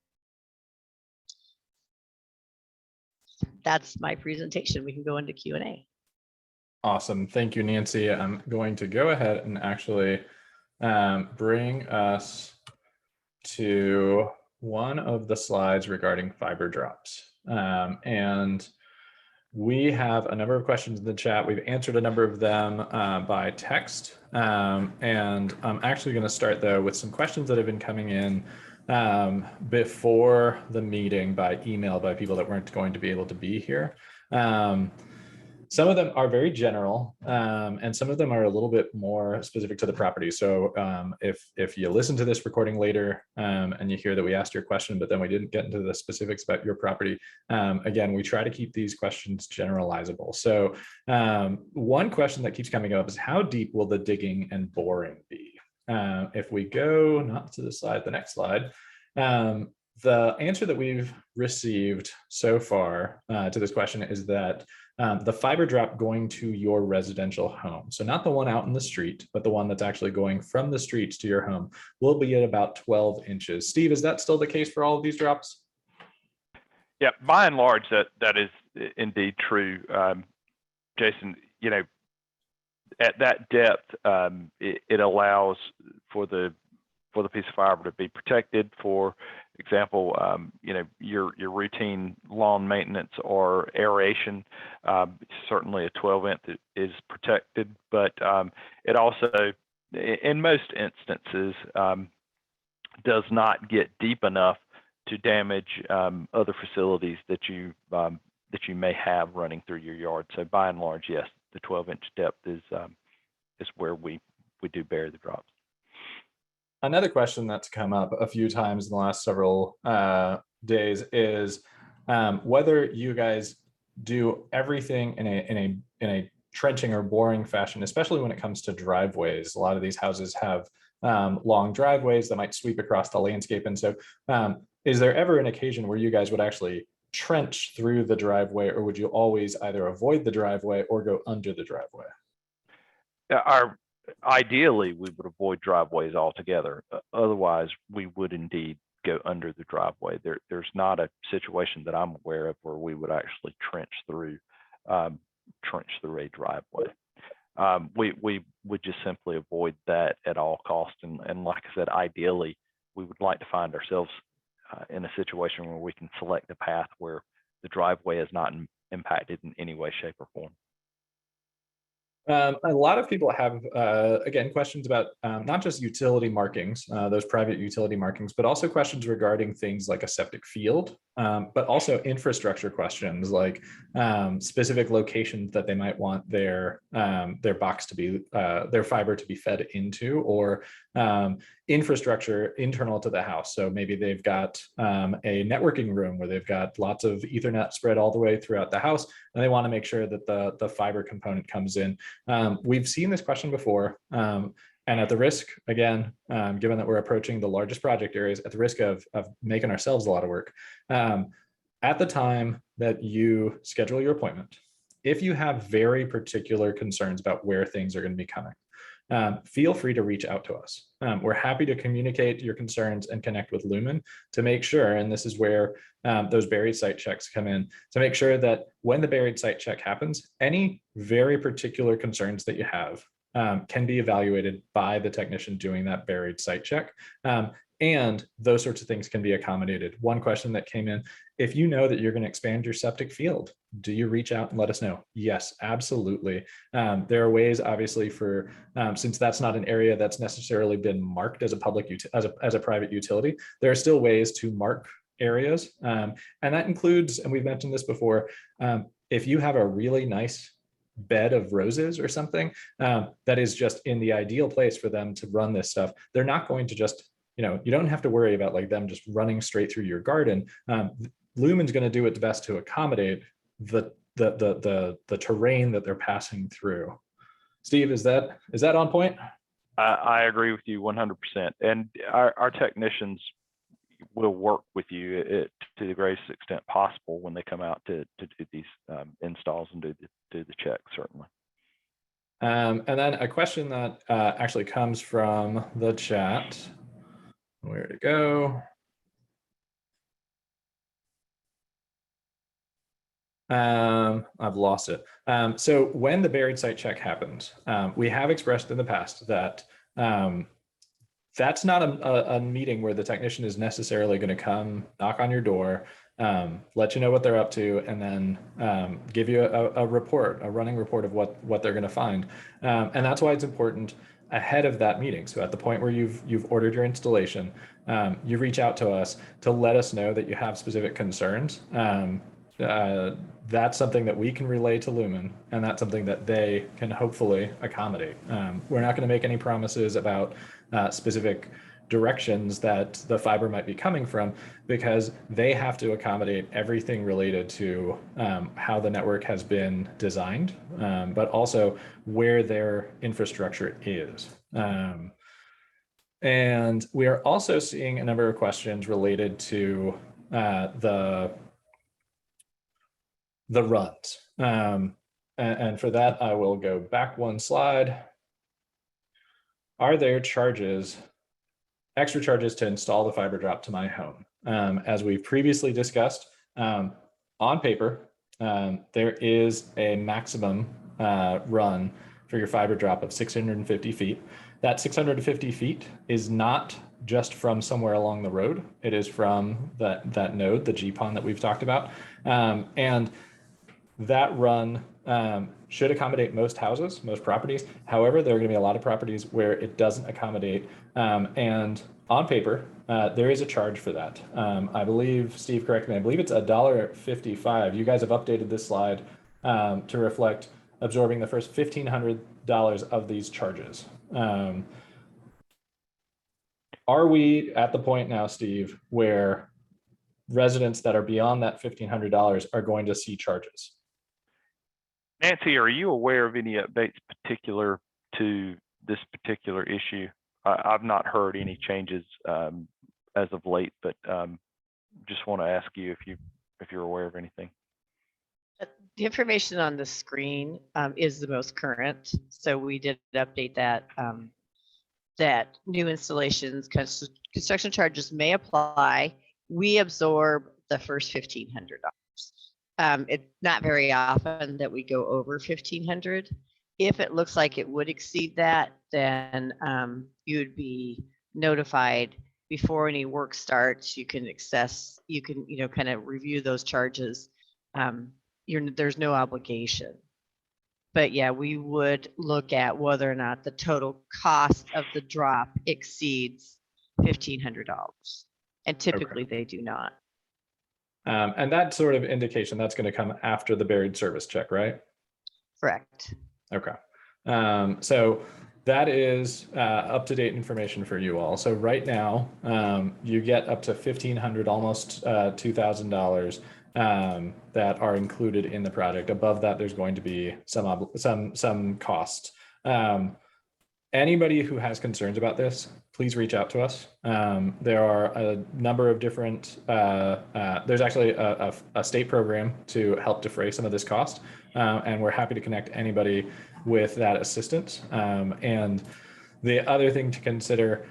That's my presentation. We can go into Q&A. Awesome. Thank you, Nancy. I'm going to go ahead and actually bring us to one of the slides regarding fiber drops. And we have a number of questions in the chat. We've answered a number of them by text. And I'm actually going to start, though, with some questions that have been coming in before the meeting by email by people that weren't going to be able to be here. Some of them are very general, and some of them are a little bit more specific to the property. So if you listen to this recording later and you hear that we asked your question, but then we didn't get into the specifics about your property, again, we try to keep these questions generalizable. So one question that keeps coming up is, how deep will the digging and boring be? If we go not to the slide, the next slide, the answer that we've received so far to this question is that the fiber drop going to your residential home, so not the one out in the street, but the one that's actually going from the streets to your home, will be at about 12 inches. Steve, is that still the case for all of these drops? Yeah, by and large, that is indeed true. Jason, you know, at that depth, it allows for the piece of fiber to be protected. For example, you know, your routine lawn maintenance or aeration, certainly a 12-inch is protected, but it also, in most instances, does not get deep enough to damage other facilities that you may have running through your yard. So by and large, yes, the 12-inch depth is where we do bury the drops. Another question that's come up a few times in the last several days is whether you guys do everything in a trenching or boring fashion, especially when it comes to driveways. A lot of these houses have long driveways that might sweep across the landscape. And so is there ever an occasion where you guys would actually trench through the driveway, or would you always either avoid the driveway or go under the driveway? Ideally, we would avoid driveways altogether. Otherwise, we would indeed go under the driveway. There's not a situation that I'm aware of where we would actually trench through a driveway. We would just simply avoid that at all costs. And like I said, ideally, we would like to find ourselves in a situation where we can select a path where the driveway is not impacted in any way, shape, or form. A lot of people have, again, questions about not just utility markings, those private utility markings, but also questions regarding things like a septic field, but also infrastructure questions like specific locations that they might want their box to be, their fiber to be fed into, or infrastructure internal to the house. So maybe they've got a networking room where they've got lots of Ethernet spread all the way throughout the house, and they want to make sure that the fiber component comes in. We've seen this question before, and at the risk, again, given that we're approaching the largest project areas, at the risk of making ourselves a lot of work, at the time that you schedule your appointment, if you have very particular concerns about where things are going to be coming, feel free to reach out to us. We're happy to communicate your concerns and connect with Lumen to make sure, and this is where those buried site checks come in, to make sure that when the buried site check happens, any very particular concerns that you have can be evaluated by the technician doing that buried site check. And those sorts of things can be accommodated. One question that came in, if you know that you're going to expand your septic field, do you reach out and let us know? Yes, absolutely. There are ways, obviously, for since that's not an area that's necessarily been marked as a public as a private utility, there are still ways to mark areas, and that includes, and we've mentioned this before, if you have a really nice bed of roses or something that is just in the ideal place for them to run this stuff, they're not going to just, you know, you don't have to worry about like them just running straight through your garden. Lumen's going to do its best to accommodate the terrain that they're passing through. Steve, is that on point? I agree with you 100%. And our technicians will work with you to the greatest extent possible when they come out to do these installs and do the check, certainly. And then a question that actually comes from the chat. Where to go? I've lost it. So when the buried site check happens, we have expressed in the past that that's not a meeting where the technician is necessarily going to come knock on your door, let you know what they're up to, and then give you a report, a running report of what they're going to find. And that's why it's important ahead of that meeting. So at the point where you've ordered your installation, you reach out to us to let us know that you have specific concerns. That's something that we can relay to Lumen, and that's something that they can hopefully accommodate. We're not going to make any promises about specific directions that the fiber might be coming from, because they have to accommodate everything related to how the network has been designed, but also where their infrastructure is. And we are also seeing a number of questions related to the runs. And for that, I will go back one slide. Are there extra charges to install the fiber drop to my home? As we've previously discussed, on paper, there is a maximum run for your fiber drop of 650 feet. That 650 feet is not just from somewhere along the road. It is from that node, the GPON that we've talked about. And that run should accommodate most houses, most properties. However, there are going to be a lot of properties where it doesn't accommodate. And on paper, there is a charge for that. I believe, Steve, correct me, I believe it's $1.55. You guys have updated this slide to reflect absorbing the first $1,500 of these charges. Are we at the point now, Steve, where residents that are beyond that $1,500 are going to see charges? Nancy, are you aware of any updates particular to this particular issue? I've not heard any changes as of late, but just want to ask you if you're aware of anything. The information on the screen is the most current. So we did update that, that new installations, construction charges may apply. We absorb the first $1,500. It's not very often that we go over 1,500. If it looks like it would exceed that, then you would be notified before any work starts. You can kind of review those charges. There's no obligation. But yeah, we would look at whether or not the total cost of the drop exceeds $1,500. And typically they do not. And that sort of indication, that's going to come after the buried service check, right? Correct. Okay. So that is up-to-date information for you all. So right now, you get up to $1,500, almost $2,000 that are included in the project. Above that, there's going to be some costs. Anybody who has concerns about this, please reach out to us. There are a number of different, there's actually a state program to help defray some of this cost. And we're happy to connect anybody with that assistance. And the other thing to consider,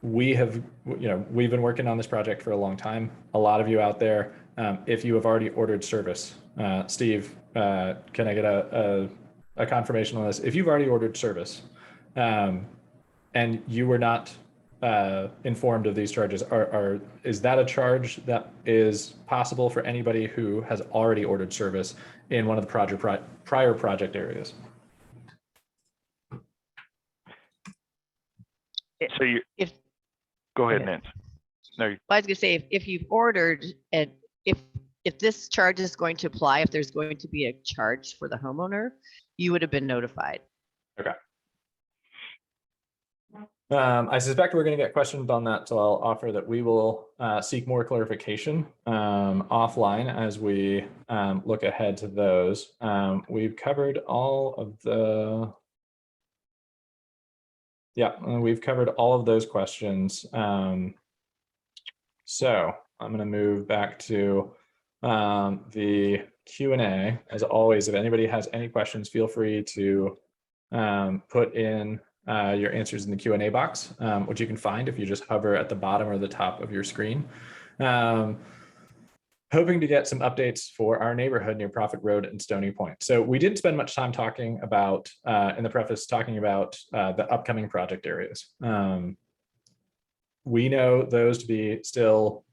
we've been working on this project for a long time. A lot of you out there, if you have already ordered service, Steve, can I get a confirmation on this? If you've already ordered service and you were not informed of these charges, is that a charge that is possible for anybody who has already ordered service in one of the prior project areas? So go ahead, Nancy. No, I was going to say, if you've ordered, and if this charge is going to apply, if there's going to be a charge for the homeowner, you would have been notified. Okay. I suspect we're going to get questions on that, so I'll offer that we will seek more clarification offline as we look ahead to those. We've covered all of the, we've covered all of those questions. So I'm going to move back to the Q&A. As always, if anybody has any questions, feel free to put in your answers in the Q&A box, which you can find if you just hover at the bottom or the top of your screen. hoping to get some updates for our neighborhood near Prophet Road and Stony Point. So we didn't spend much time talking about, in the preface, talking about the upcoming project areas. We know those to be still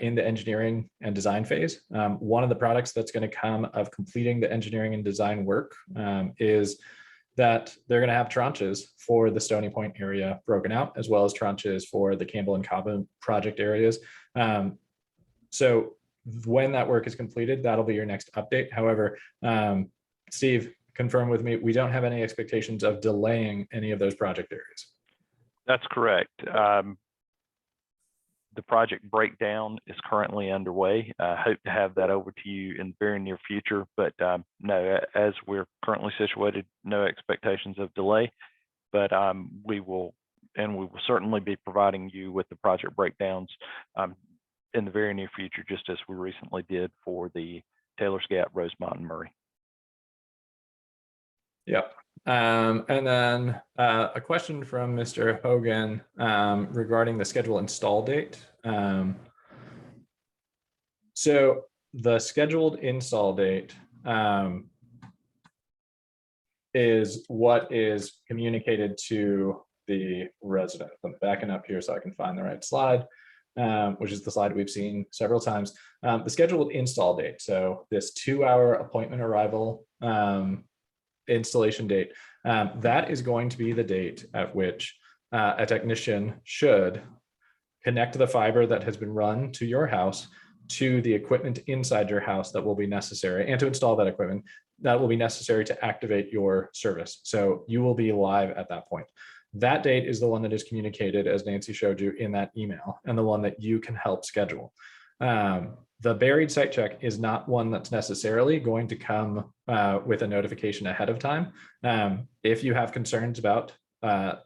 in the engineering and design phase. One of the products that's going to come of completing the engineering and design work is that they're going to have tranches for the Stony Point area broken out, as well as tranches for the Campbell and Cobb project areas. So when that work is completed, that'll be your next update. However, Steve, confirm with me, we don't have any expectations of delaying any of those project areas. That's correct. The project breakdown is currently underway. Hope to have that over to you in the very near future, but no, as we're currently situated, no expectations of delay, but we will certainly be providing you with the project breakdowns in the very near future, just as we recently did for the Taylor's Gap, Rosemont, and Murray. Yep. And then a question from Mr. Hogan regarding the schedule install date. So the scheduled install date is what is communicated to the resident. I'm backing up here so I can find the right slide, which is the slide we've seen several times. The scheduled install date. So this 2-hour appointment arrival installation date, that is going to be the date at which a technician should connect the fiber that has been run to your house to the equipment inside your house that will be necessary, and to install that equipment that will be necessary to activate your service. So you will be live at that point. That date is the one that is communicated, as Nancy showed you, in that email, and the one that you can help schedule. The buried site check is not one that's necessarily going to come with a notification ahead of time. If you have concerns about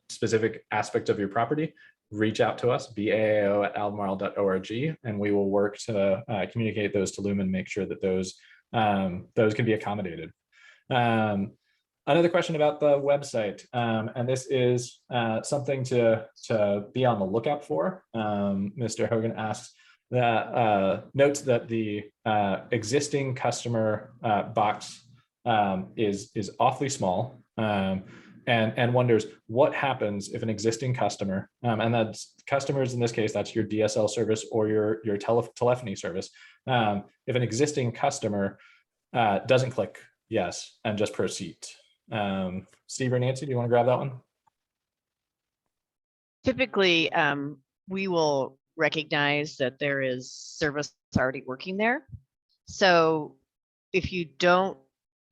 specific aspects of your property, reach out to us, baao@albemarle.org, and we will work to communicate those to Lumen, make sure that those can be accommodated. Another question about the website, and this is something to be on the lookout for. Mr. Hogan asks that notes that the existing customer box is awfully small, and wonders what happens if an existing customer, and that's customers in this case, that's your DSL service or your telephony service. If an existing customer doesn't click yes and just proceed. Steve or Nancy, do you want to grab that one? Typically, we will recognize that there is service already working there. So if you don't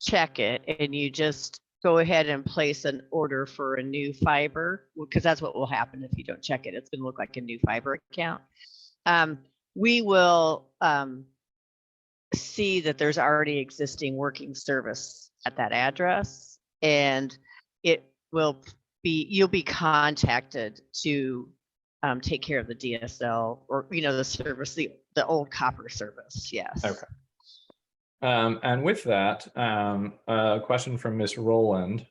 check it and you just go ahead and place an order for a new fiber, because that's what will happen if you don't check it. It's going to look like a new fiber account. We will see that there's already existing working service at that address, and it will be, you'll be contacted to take care of the DSL or, the service, the old copper service. Yes. Okay. And with that, a question from Ms. Rowland.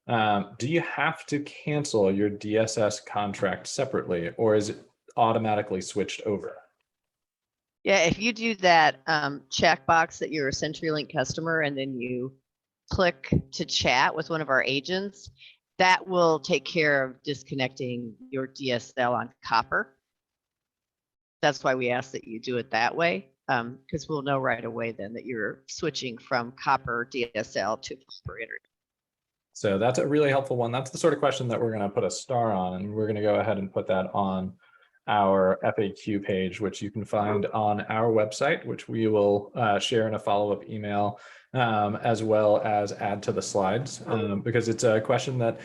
Do you have to cancel your DSS contract separately, or is it automatically switched over? Yeah, if you do that checkbox that you're a CenturyLink customer and then you click to chat with one of our agents, that will take care of disconnecting your DSL on copper. That's why we ask that you do it that way, because we'll know right away then that you're switching from copper DSL to fiber internet. So that's a really helpful one. That's the sort of question that we're going to put a star on, and we're going to go ahead and put that on our FAQ page, which you can find on our website, which we will share in a follow-up email, as well as add to the slides, because it's a question that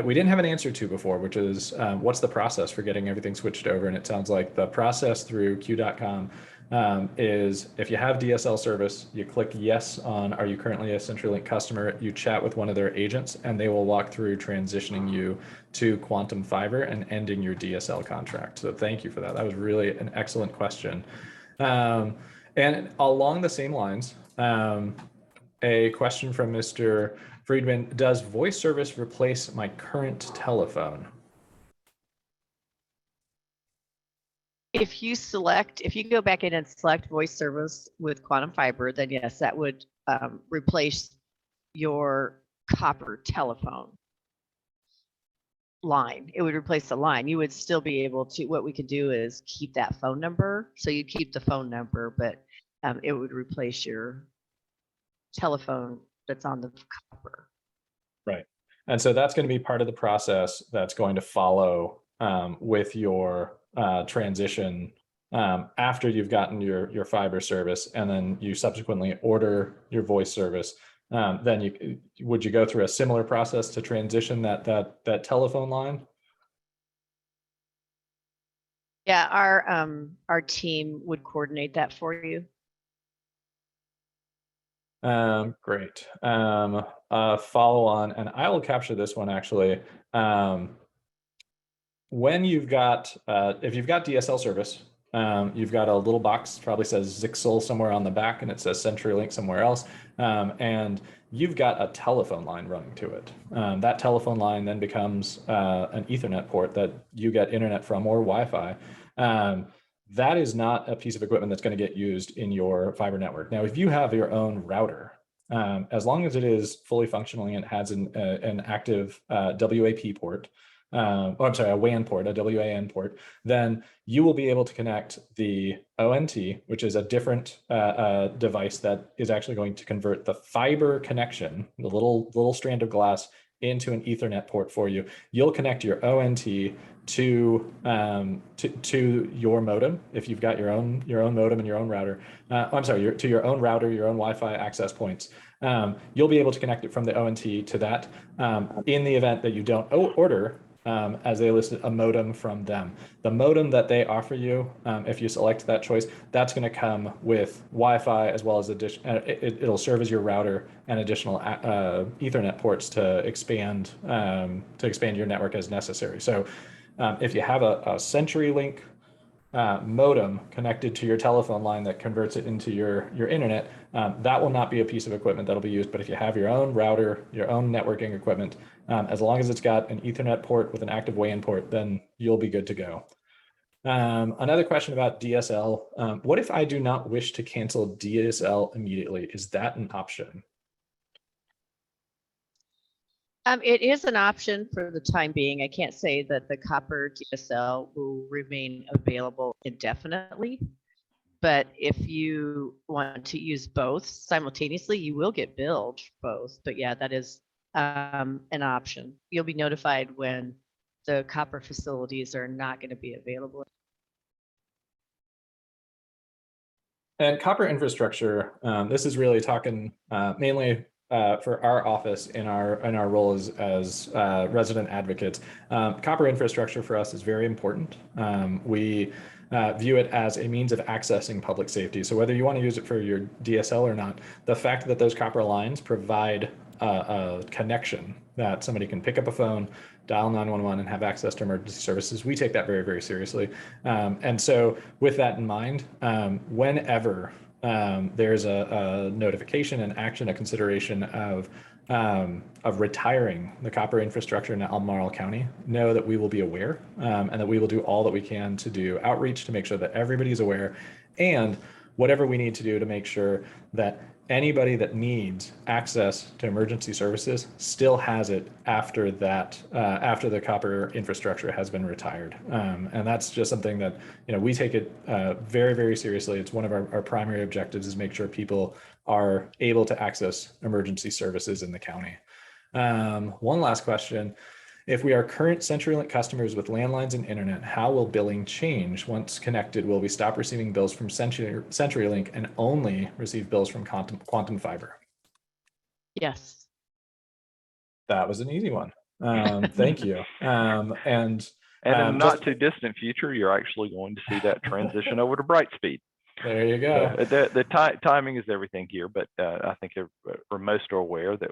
we didn't have an answer to before, which is what's the process for getting everything switched over? And it sounds like the process through Q.com is if you have DSL service, you click yes on are you currently a CenturyLink customer, you chat with one of their agents, and they will walk through transitioning you to Quantum Fiber and ending your DSL contract. So thank you for that. That was really an excellent question. And along the same lines, a question from Mr. Friedman: does voice service replace my current telephone? If you go back in and select voice service with Quantum Fiber, then yes, that would replace your copper telephone line. It would replace the line. You would still be able to, what we could do is keep that phone number. So you'd keep the phone number, but it would replace your telephone that's on the copper. Right. And so that's going to be part of the process that's going to follow with your transition after you've gotten your fiber service, and then you subsequently order your voice service. Then would you go through a similar process to transition that telephone line? Yeah, our team would coordinate that for you. Great. Follow on, and I will capture this one actually. When you've got, if you've got DSL service, you've got a little box, probably says Zixel somewhere on the back, and it says CenturyLink somewhere else. And you've got a telephone line running to it. That telephone line then becomes an Ethernet port that you get internet from, or Wi-Fi. That is not a piece of equipment that's going to get used in your fiber network. Now, if you have your own router, as long as it is fully functioning and has an active WAP port, I'm sorry, a WAN port, a WAN port, then you will be able to connect the ONT, which is a different device that is actually going to convert the fiber connection, the little strand of glass, into an Ethernet port for you. You'll connect your ONT to your modem if you've got your own modem and your own router. I'm sorry, to your own router, your own Wi-Fi access points. You'll be able to connect it from the ONT to that. In the event that you don't order, as they listed, a modem from them. The modem that they offer you, if you select that choice, that's going to come with Wi-Fi as well as it'll serve as your router and additional Ethernet ports to expand your network as necessary. So if you have a CenturyLink modem connected to your telephone line that converts it into your internet, that will not be a piece of equipment that'll be used. But if you have your own router, your own networking equipment, as long as it's got an Ethernet port with an active WAN port, then you'll be good to go. Another question about DSL. What if I do not wish to cancel DSL immediately? Is that an option? It is an option for the time being. I can't say that the copper DSL will remain available indefinitely, but if you want to use both simultaneously, you will get billed both. But yeah, that is an option. You'll be notified when the copper facilities are not going to be available. And copper infrastructure, this is really talking mainly for our office in our role as resident advocates. Copper infrastructure for us is very important. We view it as a means of accessing public safety. So whether you want to use it for your DSL or not, the fact that those copper lines provide a connection that somebody can pick up a phone, dial 911 and have access to emergency services, we take that very, very seriously. And so with that in mind, whenever there's a notification, an action, a consideration of retiring the copper infrastructure in Albemarle County, know that we will be aware and that we will do all that we can to do outreach to make sure that everybody's aware, and whatever we need to do to make sure that anybody that needs access to emergency services still has it after that, after the copper infrastructure has been retired. And that's just something that, we take it very, very seriously. It's one of our primary objectives, is make sure people are able to access emergency services in the county. One last question. If we are current CenturyLink customers with landlines and internet, how will billing change? Once connected, will we stop receiving bills from CenturyLink and only receive bills from Quantum Fiber? Yes. That was an easy one. Thank you. And in the not too distant future, you're actually going to see that transition over to Brightspeed. There you go. So the timing is everything here, but I think most are aware that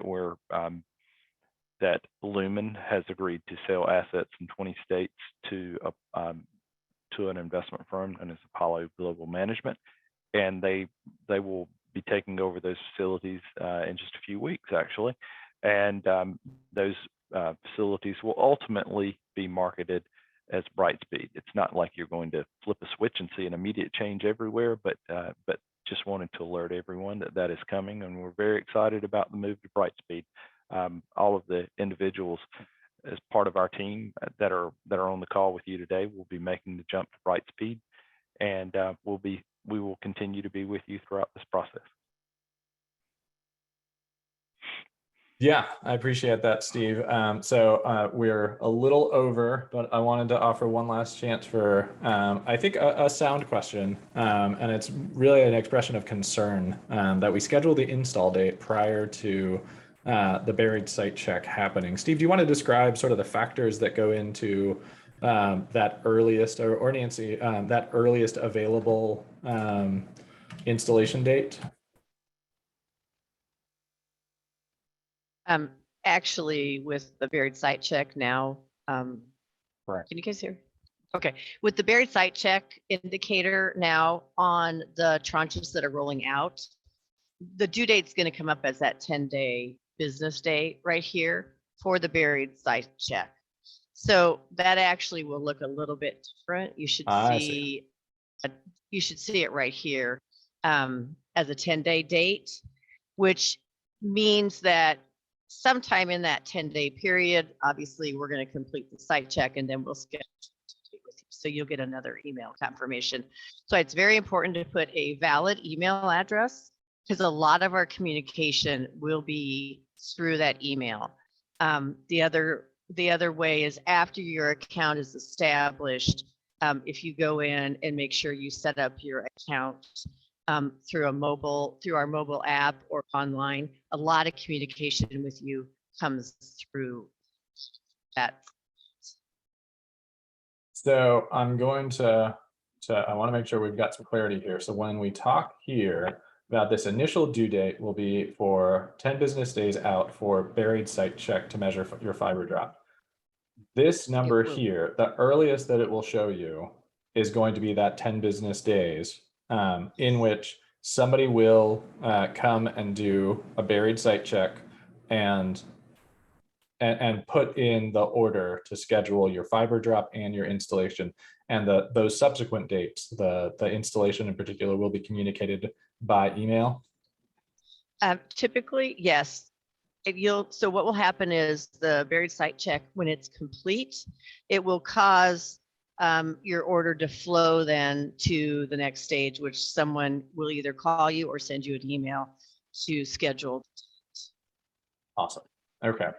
that Lumen has agreed to sell assets in 20 states to an investment firm known as Apollo Global Management, and they will be taking over those facilities in just a few weeks, actually, and those facilities will ultimately be marketed as Brightspeed. It's not like you're going to flip a switch and see an immediate change everywhere, but just wanted to alert everyone that that is coming, and we're very excited about the move to Brightspeed. All of the individuals as part of our team that are on the call with you today will be making the jump to Brightspeed, and we will continue to be with you throughout this process. Yeah, I appreciate that, Steve. So we're a little over, but I wanted to offer one last chance for, I think, a sound question. And it's really an expression of concern that we schedule the install date prior to the buried site check happening. Steve, do you want to describe sort of the factors that go into that earliest, or Nancy, that earliest available installation date? Actually, with the buried site check now, Correct. can you guys hear? Okay, with the buried site check indicator now on the tranches that are rolling out, the due date's going to come up as that 10-day business day right here for the buried site check. So that actually will look a little bit different. You should see it right here as a 10-day date, which means that sometime in that 10-day period, obviously we're going to complete the site check and then we'll schedule with you. So you'll get another email confirmation. So it's very important to put a valid email address, because a lot of our communication will be through that email. The other way is after your account is established, if you go in and make sure you set up your account through our mobile app or online, a lot of communication with you comes through that. So I'm going to I want to make sure we've got some clarity here. So when we talk here about this initial due date will be for 10 business days out for buried site check to measure your fiber drop. This number here, the earliest that it will show you is going to be that 10 business days in which somebody will come and do a buried site check and put in the order to schedule your fiber drop and your installation. And those subsequent dates, the installation in particular, will be communicated by email. Typically, yes. So what will happen is the buried site check, when it's complete, it will cause your order to flow then to the next stage, which someone will either call you or send you an email to schedule. Awesome. Okay.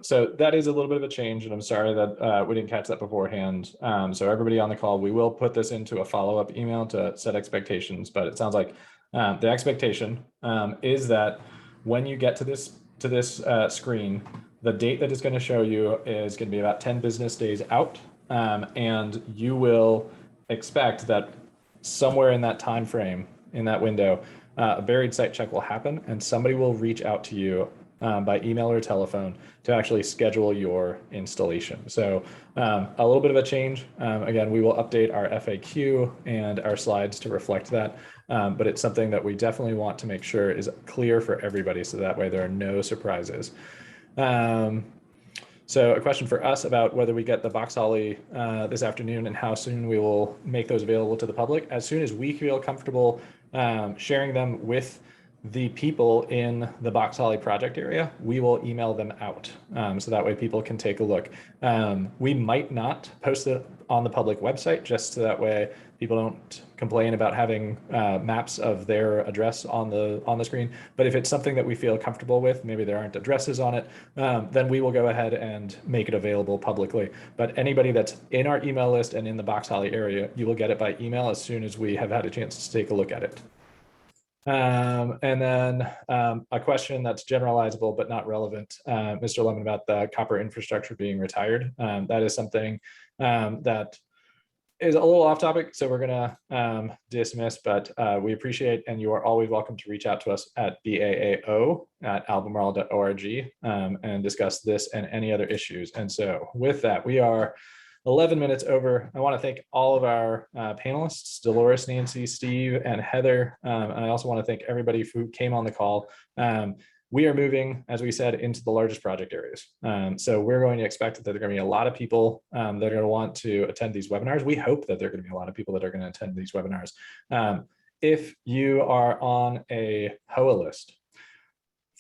So that is a little bit of a change, and I'm sorry that we didn't catch that beforehand. So everybody on the call, we will put this into a follow-up email to set expectations, but it sounds like the expectation is that when you get to this screen, the date that it's going to show you is going to be about 10 business days out, and you will expect that somewhere in that time frame, in that window, a buried site check will happen, and somebody will reach out to you by email or telephone to actually schedule your installation. So a little bit of a change. Again, we will update our FAQ and our slides to reflect that, but it's something that we definitely want to make sure is clear for everybody, so that way there are no surprises. So a question for us about whether we get the box holly this afternoon and how soon we will make those available to the public. As soon as we feel comfortable sharing them with the people in the box holly project area, we will email them out. So that way people can take a look. We might not post it on the public website, just so that way people don't complain about having maps of their address on the screen. But if it's something that we feel comfortable with, maybe there aren't addresses on it, then we will go ahead and make it available publicly. But anybody that's in our email list and in the box holly area, you will get it by email as soon as we have had a chance to take a look at it. And then a question that's generalizable but not relevant, Mr. Lemon, about the copper infrastructure being retired. That is something that is a little off topic, so we're gonna dismiss, but we appreciate, and you are always welcome to reach out to us at baao@albemarle.org and discuss this and any other issues. And so with that, we are 11 minutes over. I want to thank all of our panelists, Dolores, Nancy, Steve, and Heather. And I also want to thank everybody who came on the call. we are moving, as we said, into the largest project areas. So we're going to expect that there are going to be a lot of people that are going to want to attend these webinars. We hope that there are going to be a lot of people that are going to attend these webinars. If you are on a HOA list,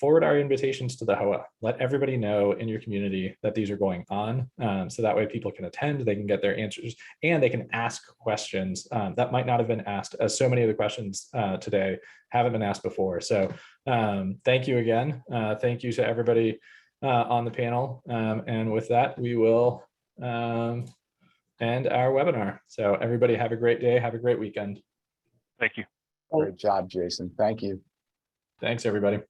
forward our invitations to the HOA. Let everybody know in your community that these are going on. So that way people can attend, they can get their answers, and they can ask questions that might not have been asked, as so many of the questions today haven't been asked before. So thank you again. Thank you to everybody on the panel. And with that, we will end our webinar. So everybody have a great day. Have a great weekend. Thank you. Great job, Jason. Thank you. Thanks, everybody.